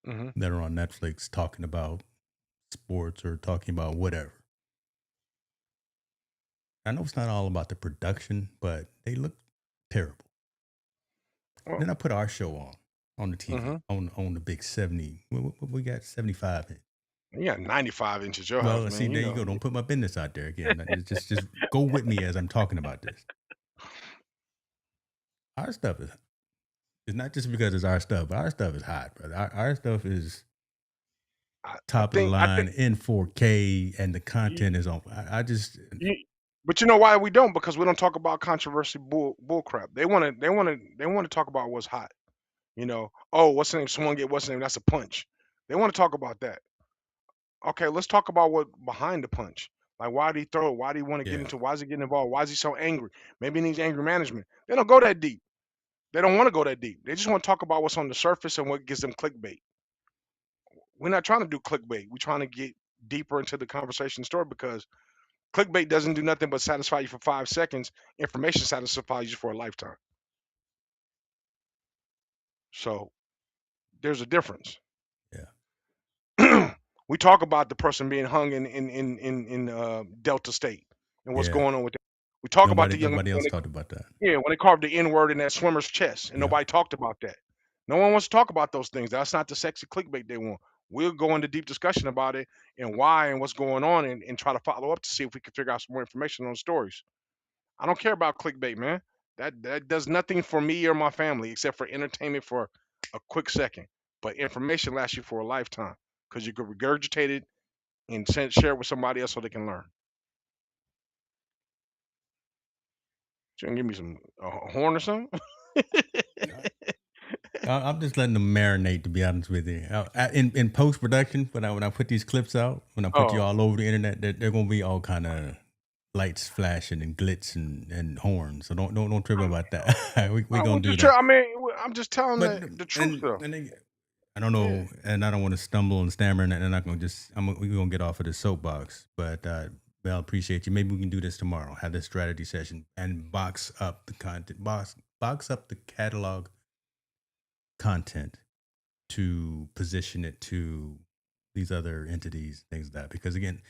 [SPEAKER 2] Hmm.
[SPEAKER 1] that are on Netflix talking about sports or talking about whatever. I know it's not all about the production, but they look terrible.
[SPEAKER 2] Well,
[SPEAKER 1] Then I put our show on the TV
[SPEAKER 2] hmm
[SPEAKER 1] on the big 70. We got 75 in.
[SPEAKER 2] you got 95 inches your house,
[SPEAKER 1] Well, see,
[SPEAKER 2] man. You
[SPEAKER 1] there you
[SPEAKER 2] know.
[SPEAKER 1] go. Don't put my business out there again. Just go with me as I'm talking about this. Our stuff is it's not just because it's our stuff. But our stuff is hot, brother. Our stuff is
[SPEAKER 2] I, I
[SPEAKER 1] top of the
[SPEAKER 2] think I
[SPEAKER 1] line
[SPEAKER 2] think
[SPEAKER 1] in 4K, and the
[SPEAKER 2] you,
[SPEAKER 1] content is on. I just
[SPEAKER 2] you, but you know why we don't? Because we don't talk about controversy bull crap. They want to talk about what's hot. Oh, what's the name? Someone get what's the name? That's a punch. They want to talk about that. Okay, let's talk about what behind the punch. Like, why did he throw it? Why do he want to get
[SPEAKER 1] yeah
[SPEAKER 2] into? Why is he getting involved? Why is he so angry? Maybe he needs anger management. They don't go that deep. They don't want to go that deep. They just want to talk about what's on the surface and what gives them clickbait. We're not trying to do clickbait. We're trying to get deeper into the conversation story because clickbait doesn't do nothing but satisfy you for 5 seconds. Information satisfies you for a lifetime. So there's a difference.
[SPEAKER 1] yeah
[SPEAKER 2] We talk about the person being hung in Delta State and what's
[SPEAKER 1] yeah.
[SPEAKER 2] going on with that. We talk about the young man
[SPEAKER 1] Nobody else talked about that.
[SPEAKER 2] when they carved the N word in that swimmer's chest, and
[SPEAKER 1] Yeah.
[SPEAKER 2] nobody talked about that. No one wants to talk about those things. That's not the sexy clickbait they want. We'll go into deep discussion about it and why and what's going on, and try to follow up to see if we can figure out some more information on the stories. I don't care about clickbait, man. That does nothing for me or my family except for entertainment for a quick second. But information lasts you for a lifetime because you could regurgitate it and share it with somebody else so they can learn. You gonna give me some a horn or something?
[SPEAKER 1] I'm just letting them marinate. To be honest with you, in post production, when I put these clips out, when I put you
[SPEAKER 2] Oh,
[SPEAKER 1] all over the internet, they're gonna be all kind of lights flashing and glitz and horns. So don't trip about that. we gonna do that.
[SPEAKER 2] I mean, I'm just telling
[SPEAKER 1] But
[SPEAKER 2] the truth
[SPEAKER 1] and
[SPEAKER 2] though.
[SPEAKER 1] and they, I don't
[SPEAKER 2] Yeah,
[SPEAKER 1] know, and I don't want to stumble and stammer, and I'm not gonna just we're gonna get off of the soapbox. But well, appreciate you. Maybe we can do this tomorrow. Have this strategy session and box up the content, box up the catalog content to position it to these other entities, things like that. Because again,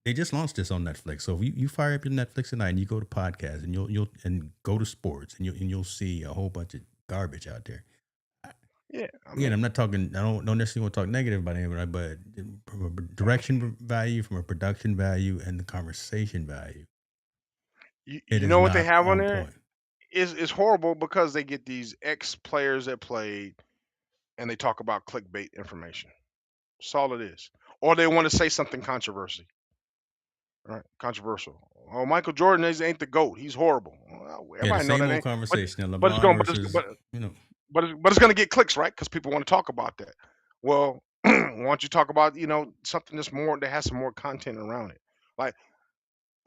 [SPEAKER 1] they just launched this on Netflix. So if you fire up your Netflix tonight and you go to podcasts and you'll and go to sports and you'll see a whole bunch of garbage out there.
[SPEAKER 2] yeah. I
[SPEAKER 1] Again,
[SPEAKER 2] mean,
[SPEAKER 1] I'm not talking. I don't necessarily want to talk negative about anybody, but from a direction value, from a production value, and the conversation value, it
[SPEAKER 2] you
[SPEAKER 1] is
[SPEAKER 2] know what they
[SPEAKER 1] not
[SPEAKER 2] have on
[SPEAKER 1] on
[SPEAKER 2] there
[SPEAKER 1] point.
[SPEAKER 2] is horrible because they get these ex players that played and they talk about clickbait information. That's all it is. Or they want to say something controversy, right? Controversial. Oh, Michael Jordan ain't the goat. He's horrible. Well,
[SPEAKER 1] Yeah, the
[SPEAKER 2] everybody know
[SPEAKER 1] same
[SPEAKER 2] that
[SPEAKER 1] old
[SPEAKER 2] ain't. But
[SPEAKER 1] conversation. Now,
[SPEAKER 2] but it's
[SPEAKER 1] LeBron
[SPEAKER 2] going.
[SPEAKER 1] versus you know,
[SPEAKER 2] But it's going to get clicks, right? Because people want to talk about that. Well, why don't you talk about something that's more that has some more content around it, like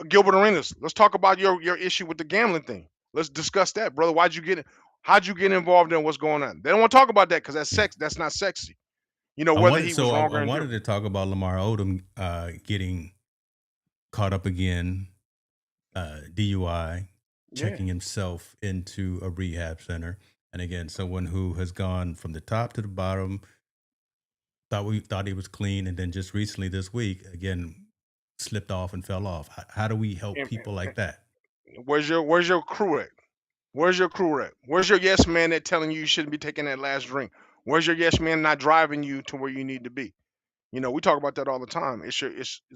[SPEAKER 2] Gilbert Arenas. Let's talk about your issue with the gambling thing. Let's discuss that, brother. How'd you get involved in what's going on? They don't want to talk about that because that's
[SPEAKER 1] yeah.
[SPEAKER 2] sex. That's not sexy. Whether he was wrong
[SPEAKER 1] I
[SPEAKER 2] or
[SPEAKER 1] wanted
[SPEAKER 2] indifferent.
[SPEAKER 1] to talk about Lamar Odom getting caught up again, DUI,
[SPEAKER 2] Yeah.
[SPEAKER 1] checking himself into a rehab center, and again, someone who has gone from the top to the bottom. Thought he was clean, and then just recently this week, again, slipped off and fell off. How do we help
[SPEAKER 2] And,
[SPEAKER 1] people like that?
[SPEAKER 2] where's your crew at? Where's your crew at? Where's your yes man that telling you shouldn't be taking that last drink? Where's your yes man not driving you to where you need to be? We talk about that all the time. It's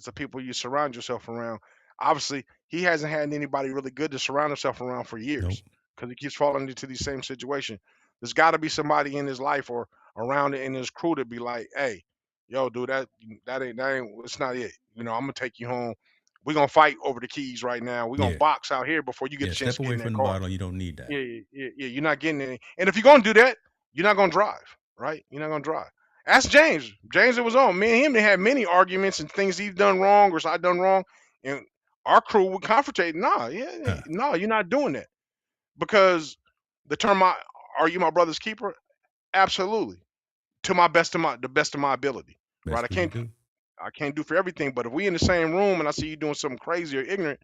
[SPEAKER 2] the people you surround yourself around. Obviously, he hasn't had anybody really good to surround himself around for
[SPEAKER 1] Nope.
[SPEAKER 2] years because he keeps falling into these same situations. There's got to be somebody in his life or around it in his crew to be like, "Hey, yo, dude, that ain't it's not it. I'm gonna take you home. We're gonna fight over the keys right now. We're gonna
[SPEAKER 1] Yeah.
[SPEAKER 2] box out here before you get
[SPEAKER 1] Yeah.
[SPEAKER 2] the chance
[SPEAKER 1] Step
[SPEAKER 2] to get
[SPEAKER 1] away
[SPEAKER 2] in that
[SPEAKER 1] from the
[SPEAKER 2] car."
[SPEAKER 1] bottle. You don't need that.
[SPEAKER 2] Yeah, yeah, yeah, yeah. You're not getting any. And if you're gonna do that, you're not gonna drive, right? You're not gonna drive. Ask James. James, it was on. Me and him, they had many arguments and things he's done wrong or I done wrong, and our crew would confrontate. Nah, yeah,
[SPEAKER 1] Huh.
[SPEAKER 2] no, you're not doing that because the term, "Are you my brother's keeper?" Absolutely, to the best of my ability. Right?
[SPEAKER 1] Best we can do.
[SPEAKER 2] I can't do for everything, but if we in the same room and I see you doing something crazy or ignorant,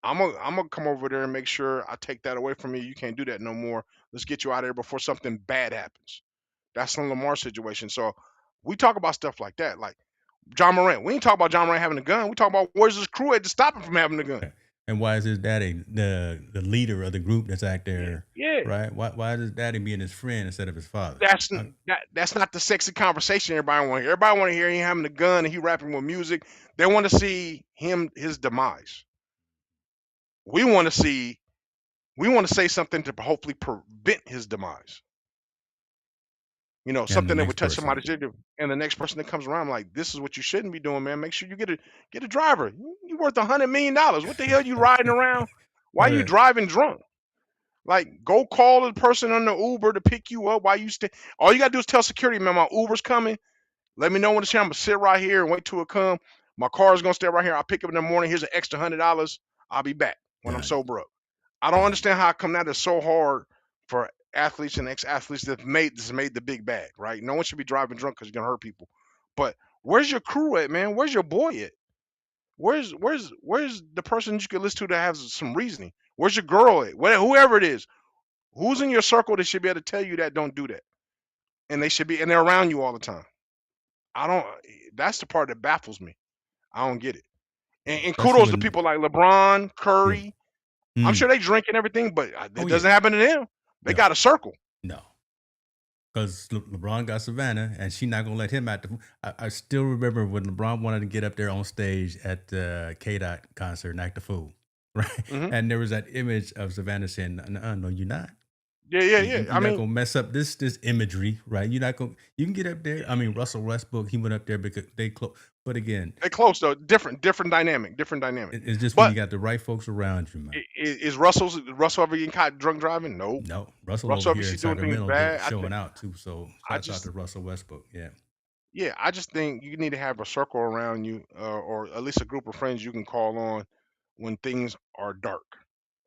[SPEAKER 2] I'm gonna come over there and make sure I take that away from you. You can't do that no more. Let's get you out of there before something bad happens. That's the Lamar situation. So we talk about stuff like that, like John Morant. We ain't talk about John Morant having a gun. We talk about where's his crew at to stop him from having a gun.
[SPEAKER 1] And why is his daddy the leader of the group that's out
[SPEAKER 2] Yeah,
[SPEAKER 1] there,
[SPEAKER 2] yeah.
[SPEAKER 1] right? Why is his daddy being his friend instead of his father?
[SPEAKER 2] That's not the sexy conversation everybody want to hear. Everybody want to hear him having a gun and he rapping with music. They want to see his demise. We want to see we want to say something to hopefully prevent his demise. You know,
[SPEAKER 1] And the
[SPEAKER 2] something that would
[SPEAKER 1] next
[SPEAKER 2] touch
[SPEAKER 1] person.
[SPEAKER 2] somebody's ear, and the next person that comes around, like, this is what you shouldn't be doing, man. Make sure you get a driver. You worth $100 million. What the hell you riding around? Why you
[SPEAKER 1] Okay.
[SPEAKER 2] driving drunk? Like, go call the person on the Uber to pick you up. Why you stay? All you gotta do is tell security, man, my Uber's coming. Let me know when it's here. I'm gonna sit right here and wait till it come. My car's gonna stay right here. I'll pick up in the morning. Here's an extra $100. I'll be back when I'm
[SPEAKER 1] Got it.
[SPEAKER 2] sober up. I don't
[SPEAKER 1] Got it.
[SPEAKER 2] understand how come that is so hard for athletes and ex-athletes that's made the big bag, right? No one should be driving drunk because you're gonna hurt people. But where's your crew at, man? Where's your boy at? Where's the person you could listen to that has some reasoning? Where's your girl at? Whoever it is, who's in your circle that should be able to tell you that don't do that, and they're around you all the time. I don't. That's the part that baffles me. I don't get it.
[SPEAKER 1] Well,
[SPEAKER 2] And
[SPEAKER 1] especially
[SPEAKER 2] kudos to
[SPEAKER 1] when
[SPEAKER 2] people like LeBron,
[SPEAKER 1] yeah.
[SPEAKER 2] Curry. I'm
[SPEAKER 1] Mm.
[SPEAKER 2] sure they drink and everything, but
[SPEAKER 1] Oh
[SPEAKER 2] it
[SPEAKER 1] yeah.
[SPEAKER 2] doesn't happen to them. They
[SPEAKER 1] No.
[SPEAKER 2] got a circle.
[SPEAKER 1] No. Because LeBron got Savannah, and she's not gonna let him out. I still remember when LeBron wanted to get up there on stage at the K Dot concert and act a fool, right?
[SPEAKER 2] Hmm.
[SPEAKER 1] And there was that image of Savannah saying, "No, you're not.
[SPEAKER 2] Yeah, yeah, yeah.
[SPEAKER 1] You're
[SPEAKER 2] I
[SPEAKER 1] not
[SPEAKER 2] mean,
[SPEAKER 1] gonna mess up this imagery, right? You're not gonna. You can get up there. I mean, Russell Westbrook, he went up there because they close. But again,
[SPEAKER 2] they close though. Different dynamic. Different dynamic.
[SPEAKER 1] it's just when you
[SPEAKER 2] But
[SPEAKER 1] got the right folks around you, man.
[SPEAKER 2] is Russell ever getting caught drunk driving? No.
[SPEAKER 1] No, Russell over
[SPEAKER 2] Russell ever
[SPEAKER 1] here in
[SPEAKER 2] see doing things
[SPEAKER 1] Sacramento
[SPEAKER 2] bad?
[SPEAKER 1] showing out too. So
[SPEAKER 2] I
[SPEAKER 1] shouts out
[SPEAKER 2] just
[SPEAKER 1] to Russell Westbrook. Yeah.
[SPEAKER 2] yeah, I just think you need to have a circle around you, or at least a group of friends you can call on when things are dark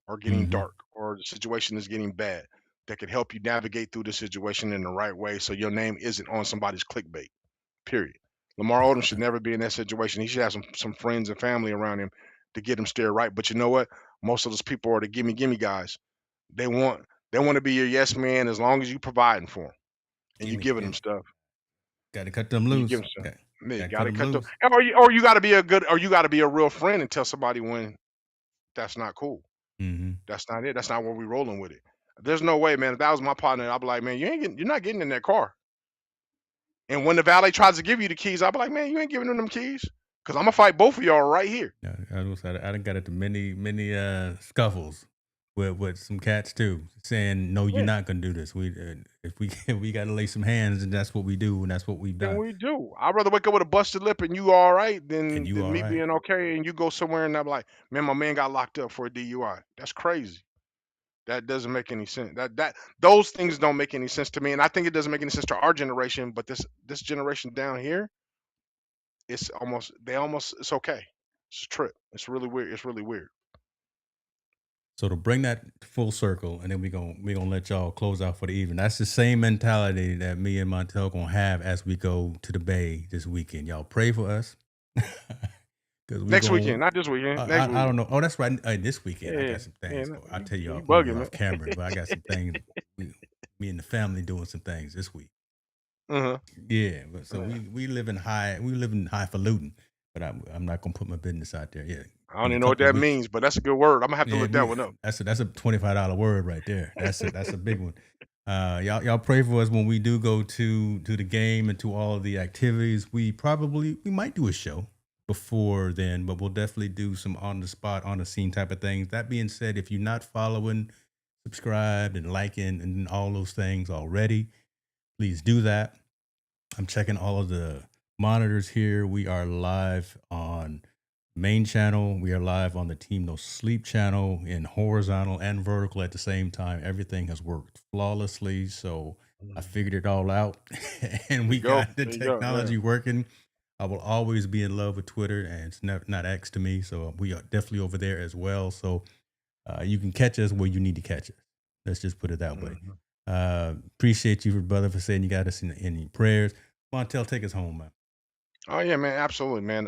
[SPEAKER 2] or getting
[SPEAKER 1] Mm-hmm.
[SPEAKER 2] dark or the situation is getting bad that could help you navigate through the situation in the right way so your name isn't on somebody's clickbait. Period. Lamar Odom should never be in that situation. He should have some friends and family around him to get him steered right. But you know what? Most of those people are the gimme guys. They want they want to be your yes man as long as you providing for them and you
[SPEAKER 1] Gimme,
[SPEAKER 2] giving them
[SPEAKER 1] gimme.
[SPEAKER 2] stuff.
[SPEAKER 1] Got to cut them
[SPEAKER 2] You give
[SPEAKER 1] loose.
[SPEAKER 2] them stuff.
[SPEAKER 1] Got
[SPEAKER 2] Man, you
[SPEAKER 1] to cut
[SPEAKER 2] gotta
[SPEAKER 1] them
[SPEAKER 2] cut them.
[SPEAKER 1] loose.
[SPEAKER 2] Or you gotta be a good, or you gotta be a real friend and tell somebody when that's not cool.
[SPEAKER 1] Mm-hmm.
[SPEAKER 2] That's not it. That's not where we rolling with it. There's no way, man. If that was my partner, I'd be like, man, you're not getting in that car. And when the valet tries to give you the keys, I'll be like, man, you ain't giving them keys. Cause I'm gonna fight both of y'all right here.
[SPEAKER 1] Yeah, I done got into many scuffles with some cats too, saying no, you're
[SPEAKER 2] Yeah.
[SPEAKER 1] not gonna do this. We if we we got to lay some hands, and that's what we do, and that's what we've
[SPEAKER 2] Then
[SPEAKER 1] done.
[SPEAKER 2] we do. I'd rather wake up with a busted lip and you all right
[SPEAKER 1] And
[SPEAKER 2] than
[SPEAKER 1] you all
[SPEAKER 2] me
[SPEAKER 1] right?
[SPEAKER 2] being okay and you go somewhere and I'm like, man, my man got locked up for a DUI. That's crazy. That doesn't make any sense. That those things don't make any sense to me. And I think it doesn't make any sense to our generation, but this generation down here, it's okay. It's a trip. It's really weird. It's really weird.
[SPEAKER 1] So to bring that full circle, and then we gonna let y'all close out for the evening. That's the same mentality that me and Montel gonna have as we go to the Bay this weekend. Y'all pray for us, because we
[SPEAKER 2] Next
[SPEAKER 1] going.
[SPEAKER 2] weekend, not this weekend. Next
[SPEAKER 1] I
[SPEAKER 2] weekend.
[SPEAKER 1] don't know. Oh, that's right. This weekend I
[SPEAKER 2] Yeah,
[SPEAKER 1] got some
[SPEAKER 2] yeah.
[SPEAKER 1] things. I'll tell
[SPEAKER 2] You
[SPEAKER 1] y'all when we're
[SPEAKER 2] bugging,
[SPEAKER 1] off
[SPEAKER 2] man.
[SPEAKER 1] camera, but I got some things. We, me and the family doing some things this week.
[SPEAKER 2] Uh-huh.
[SPEAKER 1] Yeah, but so
[SPEAKER 2] Yeah.
[SPEAKER 1] we live in highfalutin, but I'm not gonna put my business out there. Yeah,
[SPEAKER 2] I don't
[SPEAKER 1] in a
[SPEAKER 2] even know what
[SPEAKER 1] couple of
[SPEAKER 2] that
[SPEAKER 1] weeks.
[SPEAKER 2] means, but that's a good word. I'm gonna have to
[SPEAKER 1] Yeah,
[SPEAKER 2] look that one up.
[SPEAKER 1] that's a $25 word right there. That's a big one. Y'all pray for us when we do go to the game and to all of the activities. We might do a show before then, but we'll definitely do some on the spot, on the scene type of things. That being said, if you're not following, subscribed, and liking, and all those things already, please do that. I'm checking all of the monitors here. We are live on main channel. We are live on the Team No Sleep channel in horizontal and vertical at the same time. Everything has worked flawlessly. So I figured it all out, and
[SPEAKER 2] There
[SPEAKER 1] we
[SPEAKER 2] you go.
[SPEAKER 1] got the
[SPEAKER 2] There you go. Yeah.
[SPEAKER 1] technology working. I will always be in love with Twitter, and it's never not X to me. So we are definitely over there as well. So you can catch us where you need to catch us. Let's just put it that way.
[SPEAKER 2] Mhm.
[SPEAKER 1] Appreciate you, brother, for saying you got us in any prayers. Montel, take us home, man.
[SPEAKER 2] Oh yeah, man, absolutely, man.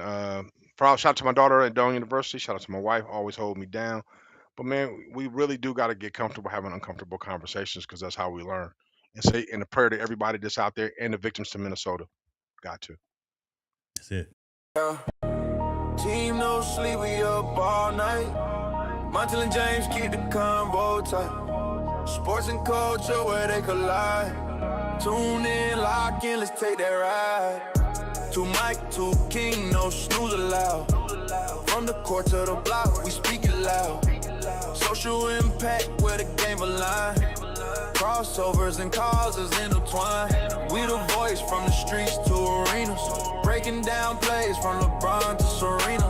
[SPEAKER 2] Proud shout out to my daughter at Doane University. Shout out to my wife, always hold me down. But man, we really do got to get comfortable having uncomfortable conversations because that's how we learn. And say in a prayer to everybody that's out there and the victims to Minnesota. Got to.
[SPEAKER 1] That's it.
[SPEAKER 3] Yeah. Team no sleep, we up all night. Montel and James keep the convo tight. Sports and culture where they collide. Tune in, lock in, let's take that ride. To Mike, to King, no snooze allowed. From the court to the block, we speak it loud. Social impact where the game align. Crossovers and causes intertwined. We the voice from the streets to arenas. Breaking down plays from LeBron to Serena.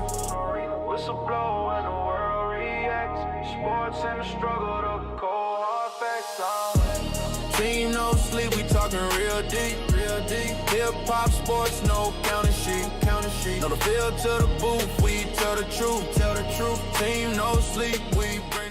[SPEAKER 3] Whistle blow and the world reacts. Sports and the struggle, the cold hard facts. Team no sleep, we talking real deep, real deep. Hip hop sports, no counting sheet, counting sheet. No the field to the booth, we tell the truth, tell the truth. Team no sleep, we bring